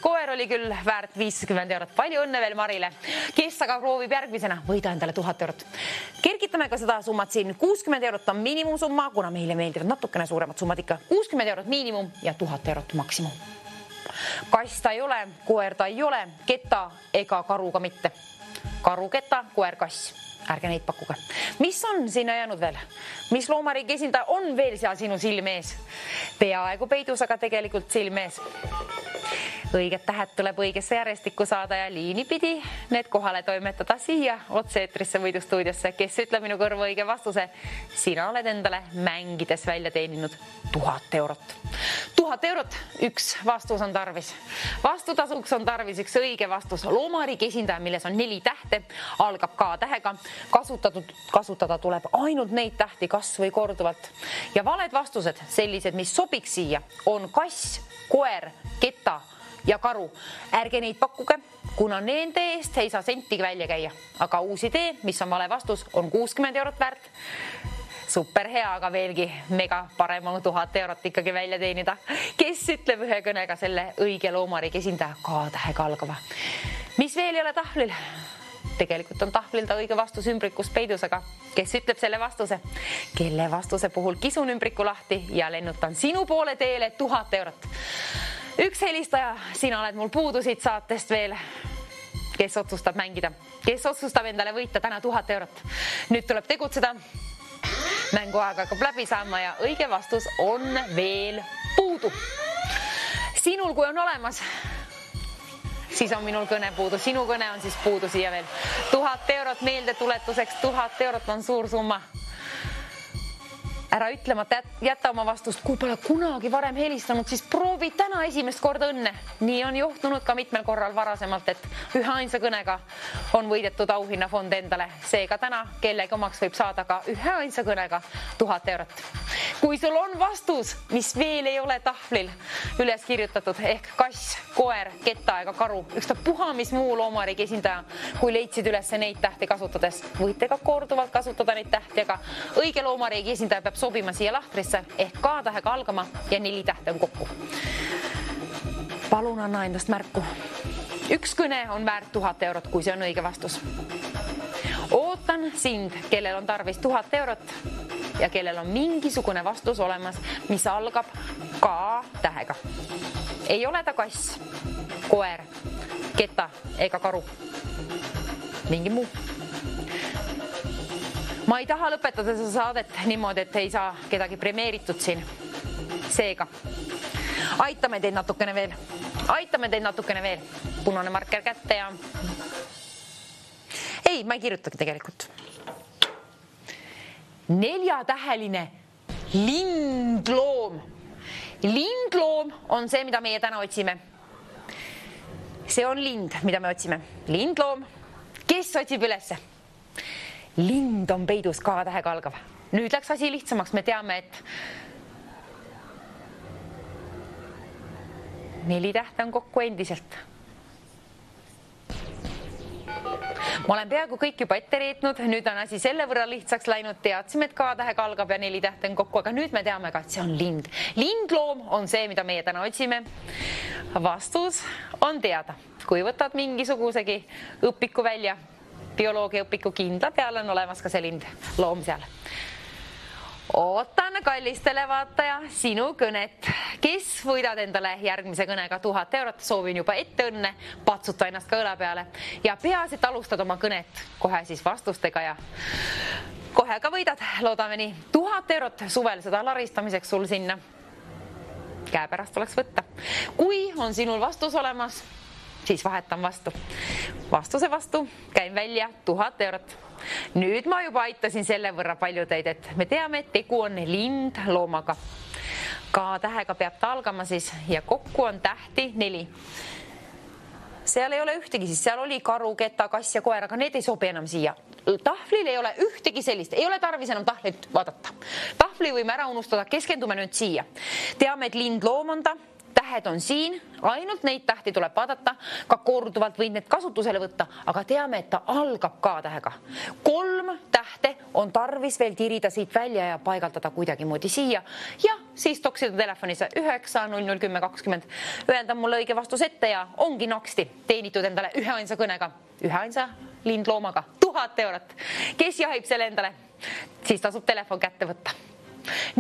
koer oli küll väärt 50 eurot. Palju õnne veel Marile. Kes aga proovib järgmisena võida endale 1000 eurot. Kergitame ka seda summat siin. 60 eurot on miinimumsumma, kuna meile meeldivad natukene suuremad summad ikka. 60 eurot miinimum ja 1000 eurot maksimum. Kass ta ei ole, koer ta ei ole, keta ega karu ka mitte. Karu, keta, koer, kass. Ärge neid pakkuge. Mis on sinna jäänud veel? Mis loomariigi esindaja on veel seal sinu silmees? Peaaegu peidus, aga tegelikult silmees. Õiged tähed tuleb õigesse järjestikku saada ja liini pidi need kohale toimetada siia otse-eetrisse Võidustuudiosse. Kes ütleb minu kõrvu õige vastuse? Sina oled endale mängides välja teeninud 1000 eurot. 1000 eurot, 1 vastus on tarvis. Vastutasuks on tarvis 1 õige vastus. Loomariigi esindaja, milles on 4 tähte, algab K-tähega. Kasutada tuleb ainult neid tähti kas või korduvalt. Ja valed vastused, sellised, mis sobiks siia, on kass, koer, keta ja karu. Ärge neid pakkuge, kuna nende eest ei saa sentigi välja käia. Aga uus idee, mis on vale vastus, on 60 eurot väärt. Super hea, aga veelgi mega parem on 1000 eurot ikkagi välja teenida. Kes ütleb ühe kõnega selle õige loomariigi esindaja K-tähega algava? Mis veel ei ole tahvlil? tegelikult on tahvlil ta õige vastus ümbrikus peidus, aga kes ütleb selle vastuse? Kelle vastuse puhul kisun ümbriku lahti ja lennutan sinu poole teele 1000 eurot. Üks helistaja, sina oled mul puudu siit saatest veel. Kes otsustab mängida? Kes otsustab endale võita täna 1000 eurot? Nüüd tuleb tegutseda. Mänguaeg hakkab läbi saama ja õige vastus on veel puudu. Sinul kui on olemas, siis on minul kõne puudu. Sinu kõne on siis puudu siia veel. 1000 eurot meeldetuletuseks. 1000 eurot on suur summa. Ära ütlemata jätta oma vastust, kui pole kunagi varem helistanud, siis proovi täna esimest korda õnne. Nii on juhtunud ka mitmel korral varasemalt, et ühe ainsa kõnega on võidetud auhinnafond endale. Seega täna kellegi omaks võib saada ka ühe ainsa kõnega 1000 eurot. Kui sul on vastus, mis veel ei ole tahvlil üles kirjutatud, ehk kass, koer, ketta ega karu, ükstapuha mis muu loomariigi esindaja, kui leidsid üles neid tähti kasutades, võite ka korduvalt kasutada neid tähti, aga õige loomariigi esindaja peab sobima siia lahtrisse ehk K-tähega algama ja 4 tähte on kokku. Palun anna endast märku. Üks kõne on väärt 1000 eurot, kui see on õige vastus. Ootan sind, kellel on tarvis 1000 eurot ja kellel on mingisugune vastus olemas, mis algab K-tähega. Ei ole ta kass, koer, keta ega karu. Mingi muu. Ma ei taha lõpetada seda saadet niimoodi, et ei saa kedagi premeeritud siin. Seega, aitame teid natukene veel. Aitame teid natukene veel. Punane marker kätte ja... Ei, ma ei kirjutagi tegelikult. 4-täheline lindloom. Lindloom on see, mida meie täna otsime. See on lind, mida me otsime. Lindloom. Kes otsib ülesse? Lind on peidus K-tähega algav. Nüüd läks asi lihtsamaks. Me teame, et 4 tähte on kokku endiselt. Ma olen peaaegu kõik juba ette reetnud. Nüüd on asi selle võrra lihtsaks läinud. Teadsime, et K-tähega algab ja 4 tähte on kokku, aga nüüd me teame ka, et see on lind. Lindloom on see, mida meie täna otsime. Vastus on teada. Kui võtad mingisugusegi õpiku välja, bioloogia õpiku kindla peal on olemas ka see lind, loom seal. Ootan kallistele vaataja sinu kõnet. Kes võidad endale järgmise kõnega 1000 eurot? Soovin juba ette õnne, patsuta ennast ka õla peale ja peas, et alustad oma kõnet kohe siis vastustega ja kohe ka võidad, loodame nii. 1000 eurot suvel seda laristamiseks sul sinna käepärast oleks võtta. Kui on sinul vastus olemas, siis vahetan vastu. Vastuse vastu käin välja 1000 eurot. Nüüd ma juba aitasin selle võrra palju teid, et me teame, et tegu on lindloomaga. K-tähega peab ta algama siis ja kokku on tähti 4. Seal ei ole ühtegi, siis seal oli karu, ketta, kass ja koer, aga need ei sobi enam siia. Tahvlil ei ole ühtegi sellist, ei ole tarvis enam tahvlit vaadata. Tahvli võime ära unustada, keskendume nüüd siia. Teame, et lindloom on ta. Tähed on siin, ainult neid tähti tuleb vaadata, ka korduvalt võid need kasutusele võtta, aga teame, et ta algab K-tähega. 3 tähte on tarvis veel tirida siit välja ja paigaldada kuidagi moodi siia ja siis toksida telefonis 9001020, öelda mulle õige vastus ette ja ongi naksti teenitud endale ühe ainsa kõnega, ühe ainsa lindloomaga 1000 eurot. Kes jahib selle endale? Siis tasub telefon kätte võtta.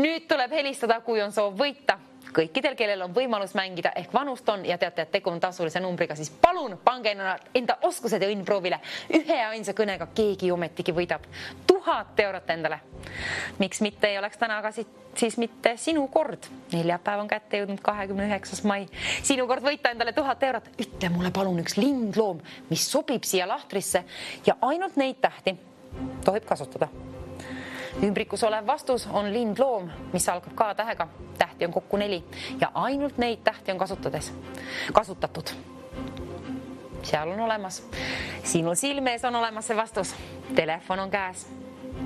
Nüüd tuleb helistada, kui on soov võita. Kõikidel, kellel on võimalus mängida ehk vanust on ja teate, et tegu on tasulise numbriga, siis palun pange enda oskused ja õnnproovile. Ühe ainsa kõnega keegi ometigi võidab 1000 eurot endale. Miks mitte ei oleks täna aga siis mitte sinu kord? Neljapäev on kätte jõudnud 29. mai. Sinu kord võita endale 1000 eurot. Ütle mulle palun üks lindloom, mis sobib siia lahtrisse ja ainult neid tähti tohib kasutada. Ümbrikus olev vastus on lindloom, mis algab K-tähega. Tähti on kokku 4 ja ainult neid tähti on kasutatud. Seal on olemas. Sinu silmees on olemas see vastus. Telefon on käes.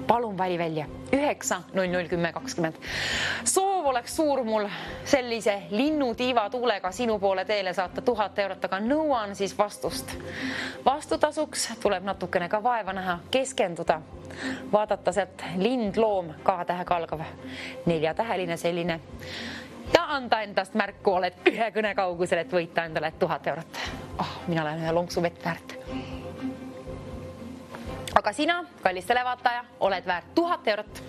Palun vali välja 9001020. Soov oleks suur mul sellise linnutiiva tuulega sinu poole teele saata 1000 eurot, aga nõuan siis vastust. Vastutasuks tuleb natukene ka vaeva näha, keskenduda, vaadata sealt lindloom K-tähega algav 4-täheline selline ja anda endast märku, oled ühe kõne kaugusel, et võita endale 1000 eurot. Mina olen ühe lonksu vett väärt. Aga sina, kallis televaataja, oled väärt 1000 eurot.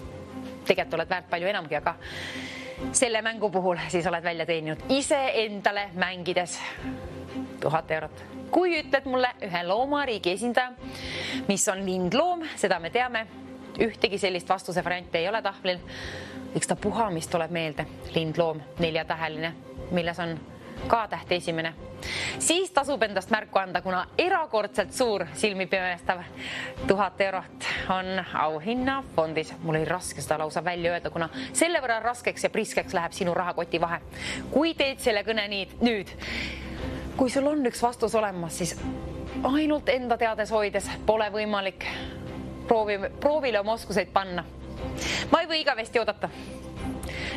Tegelikult oled väärt palju enamgi, aga selle mängu puhul siis oled välja teeninud ise endale mängides 1000 eurot. Kui ütled mulle ühe loomariigi esindaja, mis on lindloom, seda me teame, ühtegi sellist vastuse varianti ei ole tahvlil. Üks ta puha, mis tuleb meelde, lindloom, 4-täheline, milles on K-täht esimene. Siis tasub endast märku anda, kuna erakordselt suur silmi pimestav 1000 eurot on auhinnafondis. Mul oli raske seda lausa välja öelda, kuna selle võrra raskeks ja priskeks läheb sinu rahakoti vahe. Kui teed selle kõne nüüd, kui sul on üks vastus olemas, siis ainult enda teades hoides pole võimalik proovile oma oskuseid panna. Ma ei või igavesti oodata.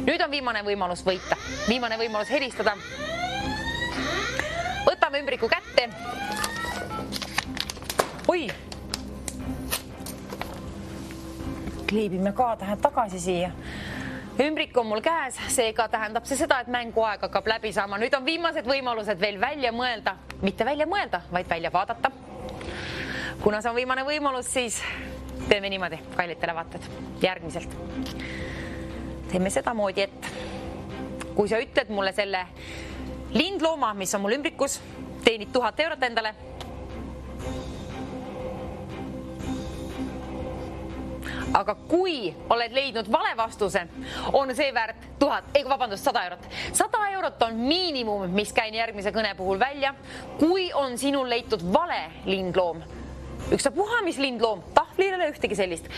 Nüüd on viimane võimalus võita, viimane võimalus helistada. Võtame ümbriku kätte. Oi! Kleebime K-tähe tagasi siia. Ümbrik on mul käes, seega tähendab see seda, et mänguaeg hakkab läbi saama. Nüüd on viimased võimalused veel välja mõelda. Mitte välja mõelda, vaid välja vaadata. Kuna see on viimane võimalus, siis teeme niimoodi, kallid televaatajad, järgmiselt. Teeme seda moodi, et kui sa ütled mulle selle lindlooma, mis on mul ümbrikus, teenid 1000 eurot endale. Aga kui oled leidnud vale vastuse, on see väärt 100 eurot. 100 eurot on miinimum, mis käin järgmise kõne puhul välja, kui on sinul leitud vale lindloom. Ükstapuha, mis lindloom, tahvlil ei ole ühtegi sellist.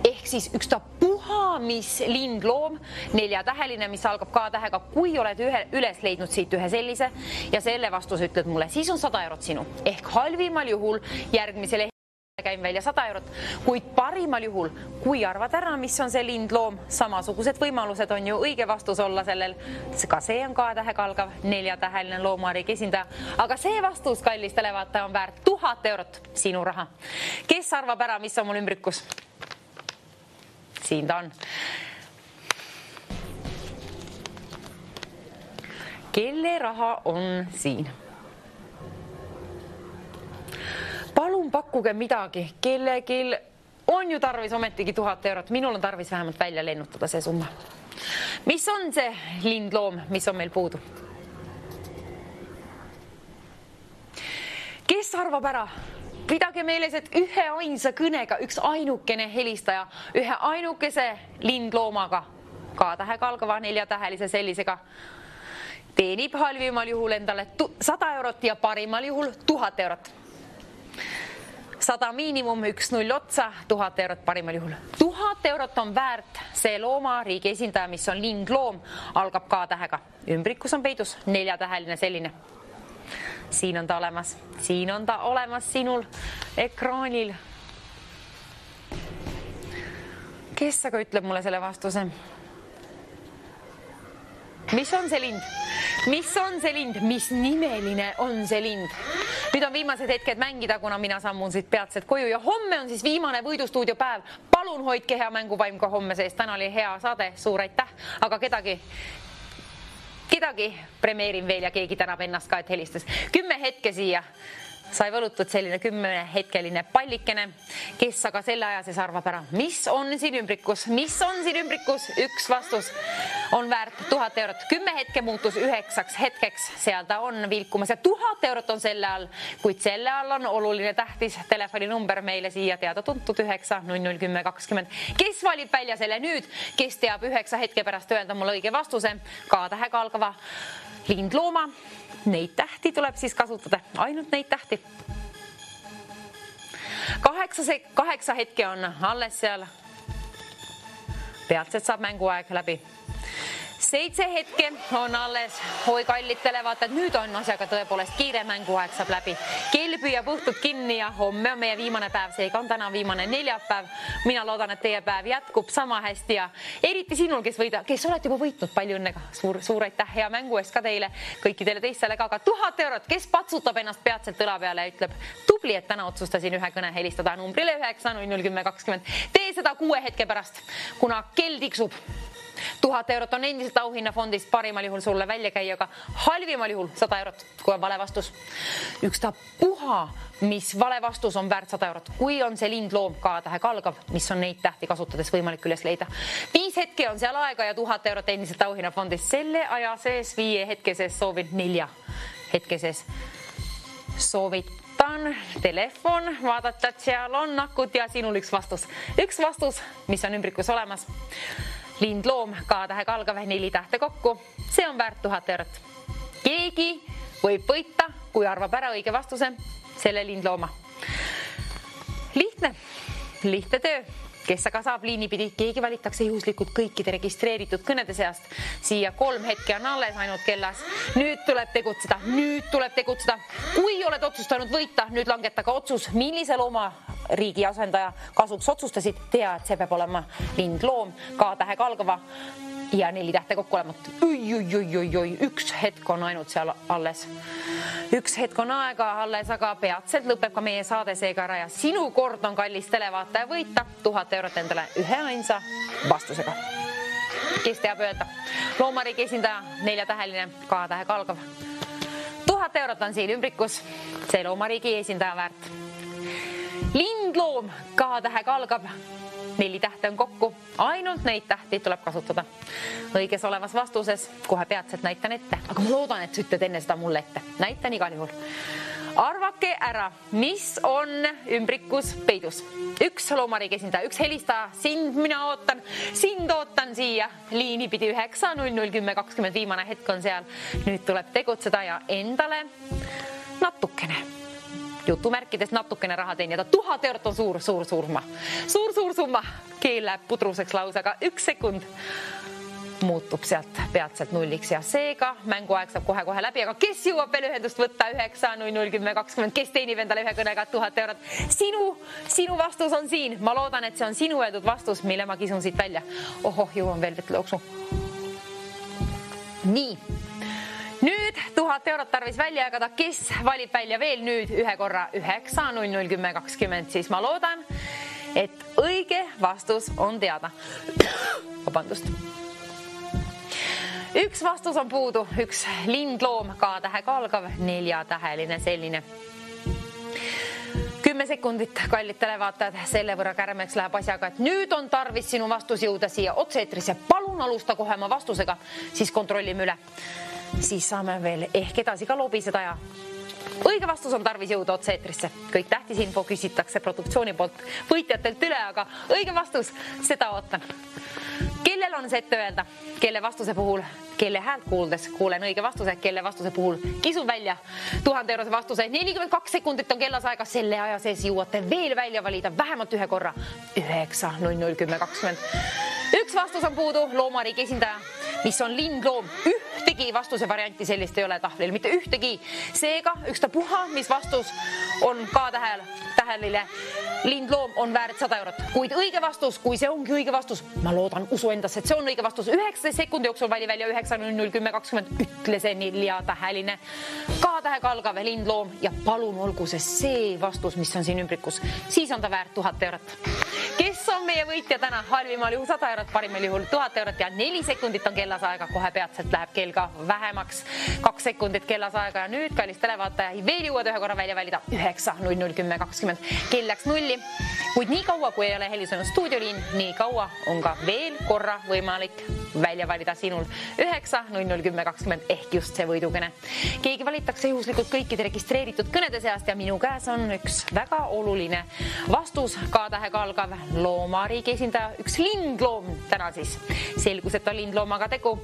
Ehk siis ükstapuha, mis lindloom, 4-täheline, mis algab K-tähega, kui oled üles leidnud siit ühe sellise ja selle vastuse ütled mulle, siis on 100 eurot sinu. Ehk halvimal juhul järgmisele käin välja 100 eurot, kuid parimal juhul, kui arvad ära, mis on see lindloom, samasugused võimalused on ju õige vastus olla sellel, ka see on K-tähega algav 4-täheline loomariigi esindaja, aga see vastus, kallis televaataja, on väärt 1000 eurot sinu raha. Kes arvab ära, mis on mul ümbrikus? Siin ta on. Kelle raha on siin? Palun pakkuge midagi, kellegil on ju tarvis ometigi 1000 eurot. Minul on tarvis vähemalt välja lennutada see summa. Mis on see lindloom, mis on meil puudu? Kes arvab ära? Pidage meeles, et ühe ainsa kõnega, üks ainukene helistaja, ühe ainukese lindloomaga, K-tähega algava 4-tähelise sellisega, teenib halvimal juhul endale 100 eurot ja parimal juhul 1000 eurot. 100 miinimum, 1 0 otsa, 1000 eurot parimal juhul. 1000 eurot on väärt see loomariigi esindaja, mis on lindloom, algab K-tähega. Ümbrikus on peidus 4-täheline selline. Siin on ta olemas. Siin on ta olemas sinul ekraanil. Kes aga ütleb mulle selle vastuse? Mis on see lind? Mis on see lind? Mis nimeline on see lind? Nüüd on viimased hetked mängida, kuna mina sammun siit peatselt koju ja homme on siis viimane Võidustuudio päev. Palun hoidke hea mänguvaim ka homme seest. Täna oli hea saade, suur aitäh, aga kedagi premeerin veel ja keegi tänab ennast ka, et helistas. 10 hetke siia. Sai võlutud selline 10-hetkeline pallikene, kes aga selle aja siis arvab ära, mis on siin ümbrikus, üks vastus on väärt 1000 eurot. 10 hetke muutus 9 hetkeks, seal ta on vilkumas ja 1000 eurot on selle all, kuid selle all on oluline tähtis telefoninumber meile siia teada tuntud 9 0010 20. Kes valib välja selle nüüd, kes teab 9 hetke pärast öelda mulle õige vastuse, K-tähega algava lindlooma, neid tähti tuleb siis kasutada, ainult neid tähti. 8 hetke on alles seal. Peatselt saab mänguaeg läbi. 7 hetke on alles, oi kallid televaatajad, nüüd on asjaga tõepoolest kiire, mänguaeg saab läbi. Kell püüab õhtut kinni ja homme on meie viimane päev, seega on täna viimane neljapäev. Mina loodan, et teie päev jätkub sama hästi ja eriti sinul, kes olete juba võitnud, palju õnnega. Suur aitäh hea mängu eest ka teile, kõikidele teistele ka 1000 eurot, kes patsutab ennast peatselt õla peale ja ütleb, tubli, et täna otsustasin ühe kõne helistada numbrile 9 0010 20. Tee seda 6 hetke pärast, kuna kell tiksub. 1000 eurot on endiselt auhinnafondist parimal juhul sulle välja käia, aga halvimal juhul 100 eurot, kui on vale vastus. Ükstapuha, mis vale vastus on väärt 100 eurot, kui on see lindloom K-tähega algav, mis on neid tähti kasutades võimalik üles leida. 5 hetke on seal aega ja 1000 eurot endiselt auhinnafondist. Selle aja sees 5 hetke sees soovin 4 hetke sees. Soovitan telefon, vaadata, et seal on akud ja sinul üks vastus. Üks vastus, mis on ümbrikus olemas. Lindloom K-tähega algav 4 tähte kokku. See on väärt 1000 eurot. Keegi võib võita, kui arvab ära õige vastuse selle lindlooma. Lihtne töö. Kes aga saab liinipidi, keegi valitakse juhuslikult kõikide registreeritud kõnede seast. Siia 3 hetke on alles ainult kellas. Nüüd tuleb tegutseda. Kui oled otsustanud võita, nüüd langeta ka otsus, millise looma riigi asendaja kasuks otsustasid. Tea, et see peab olema lindloom K-tähega algava ja 4 tähte kokku olemat. Üks hetk on ainult seal alles. Üks hetk on aega alles, aga peatselt lõpeb ka meie saade seega ära ja sinu kord on kallis televaataja võita 1000 eurot endale ühe ainsa vastusega. Kes teab öelda? Loomariigi esindaja 4-täheline K-tähega algav. 1000 eurot on siin ümbrikus, see loomariigi esindaja väärt. Lindloom K-tähega algab. 4 tähte on kokku, ainult neid tähti tuleb kasutada. Õiges olevas vastuses kohe peatselt näitan ette, aga ma loodan, et sa ütled enne seda mulle ette. Näitan igal juhul. Arvake ära, mis on ümbrikus peidus. Üks loomariigi esindaja, üks helistaja, sind ootan siia liinipidi 9:00:10:20, viimane hetk on seal. Nüüd tuleb tegutseda ja endale natukene jutumärkides natukene raha teenida. 1000 eurot on suur summa. Suur summa. Keel läheb pudruseks lausaga 1 sekund. Muutub sealt peatselt nulliks ja seega mänguaeg saab kohe läbi. Aga kes jõuab veel ühendust võtta 9:00:10:20? Kes teenib endale ühe kõnega 1000 eurot? Sinu vastus on siin. Ma loodan, et see on sinu öeldud vastus, mille ma kisun siit välja. Ohoh, jõuan veel vetlooksu. Nii. Nüüd 1000 eurot tarvis välja jagada. Kes valib välja veel nüüd ühe korra 9:00:10:20, siis ma loodan, et õige vastus on teada. Vabandust. Üks vastus on puudu, üks lindloom K-tähega algav 4-täheline selline. 10 sekundit, kallid televaatajad, selle võrra kärmeks läheb asjaga, et nüüd on tarvis sinu vastus jõuda siia otse-eetrisse. Palun alusta kohe oma vastusega, siis kontrollime üle. Siis saame veel ehk edasi ka lobiseda ja õige vastus on tarvis jõuda otse-eetrisse. Kõik tähtis info küsitakse produktsiooni poolt võitjatelt üle, aga õige vastus, seda ootan. Kellel on see ette öelda? Kelle vastuse puhul, kelle häält kuuldes kuulen õige vastuse, kelle vastuse puhul kisun välja 1000 eurose vastuse. 42 sekundit on kellas aega, selle aja sees jõuate veel välja valida vähemalt ühe korra 9:00:10:20. Üks vastus on puudu, loomariigi esindaja, mis on lindloom. Ühtegi vastuse varianti sellist ei ole tahvlil, mitte ühtegi. Seega ükstapuha, mis vastus on K-täheline lindloom on väärt 100 eurot. Kuid õige vastus, kui see ongi õige vastus, ma loodan, usu endasse, et see on õige vastus. 19 sekundi jooksul vali välja 9:00:10:20. Ütle see 4-täheline K-tähega algav lindloom ja palun olgu see vastus, mis on siin ümbrikus. Siis on ta väärt 1000 eurot. Kes on meie võitja täna? Halvimal juhul 100 eurot, parimal juhul 1000 eurot ja 4 sekundit on kellas aega. Kohe peatselt läheb kell ka vähemaks. 2 sekundit kellas aega ja nüüd, kallis televaataja, veel jõuad ühe korra välja valida 9:00:10:20. Kell läks nulli, kuid nii kaua, kui ei ole helisenud stuudioliin, nii kaua on ka veel korra võimalik välja valida sinul 9:00:10:20 ehk just see võidukõne. Keegi valitakse juhuslikult kõikide registreeritud kõnede seast ja minu käes on üks väga oluline vastus. K-tähega algav loomariigi esindaja, üks lindloom täna siis. Selgus, et on lindloomaga tegu.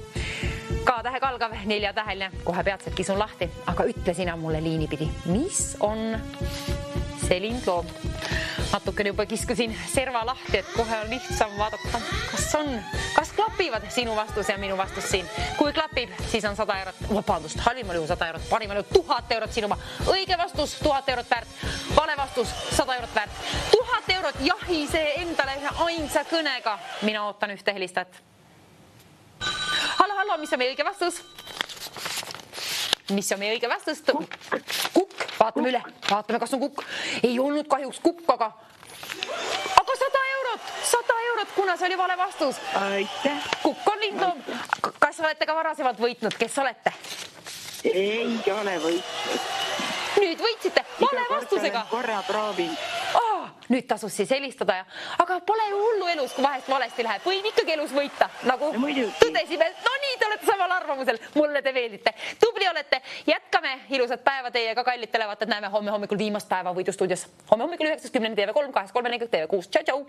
K-tähega algav 4-täheline, kohe peatselt kisun lahti, aga ütle sina mulle liinipidi, mis on see lindloom? Natukene juba kiskusin serva lahti, et kohe on lihtsam vaadata, kas klapivad sinu vastus ja minu vastus siin. Kui klapib, siis on 100 eurot, vabandust, halvimal juhul 100 eurot, parimal juhul 1000 eurot sinuma. Õige vastus 1000 eurot väärt, vale vastus 100 eurot väärt. 1000 eurot jahise endale ühe ainsa kõnega. Mina ootan ühte helistajat. Hallo, mis on meie õige vastus? Mis on meie õige vastus? Kukk. Vaatame üle, vaatame, kas on kukk. Ei olnud kahjuks kukk, aga 100 eurot, kuna see oli vale vastus. Aitäh. Kukk on lindloom. Kas olete ka varasemalt võitnud? Kes olete? Ei ole võitnud. Nüüd võitsite vale vastusega. Korra proovin. Nüüd tasus siis helistada. Aga pole ju hullu elus, kui vahest valesti läheb. Võib ikkagi elus võita. Nagu tõdesime. No nii, te olete samal arvamusel. Mulle te veelite. Tubli olete. Jätkame ilusat päeva teiega. Kallid televaatajad, näeme homme hommikul viimast päeva Võidu stuudios. Homme hommikul 9.10 TV3, 8.3 TV6. Tšau, tšau.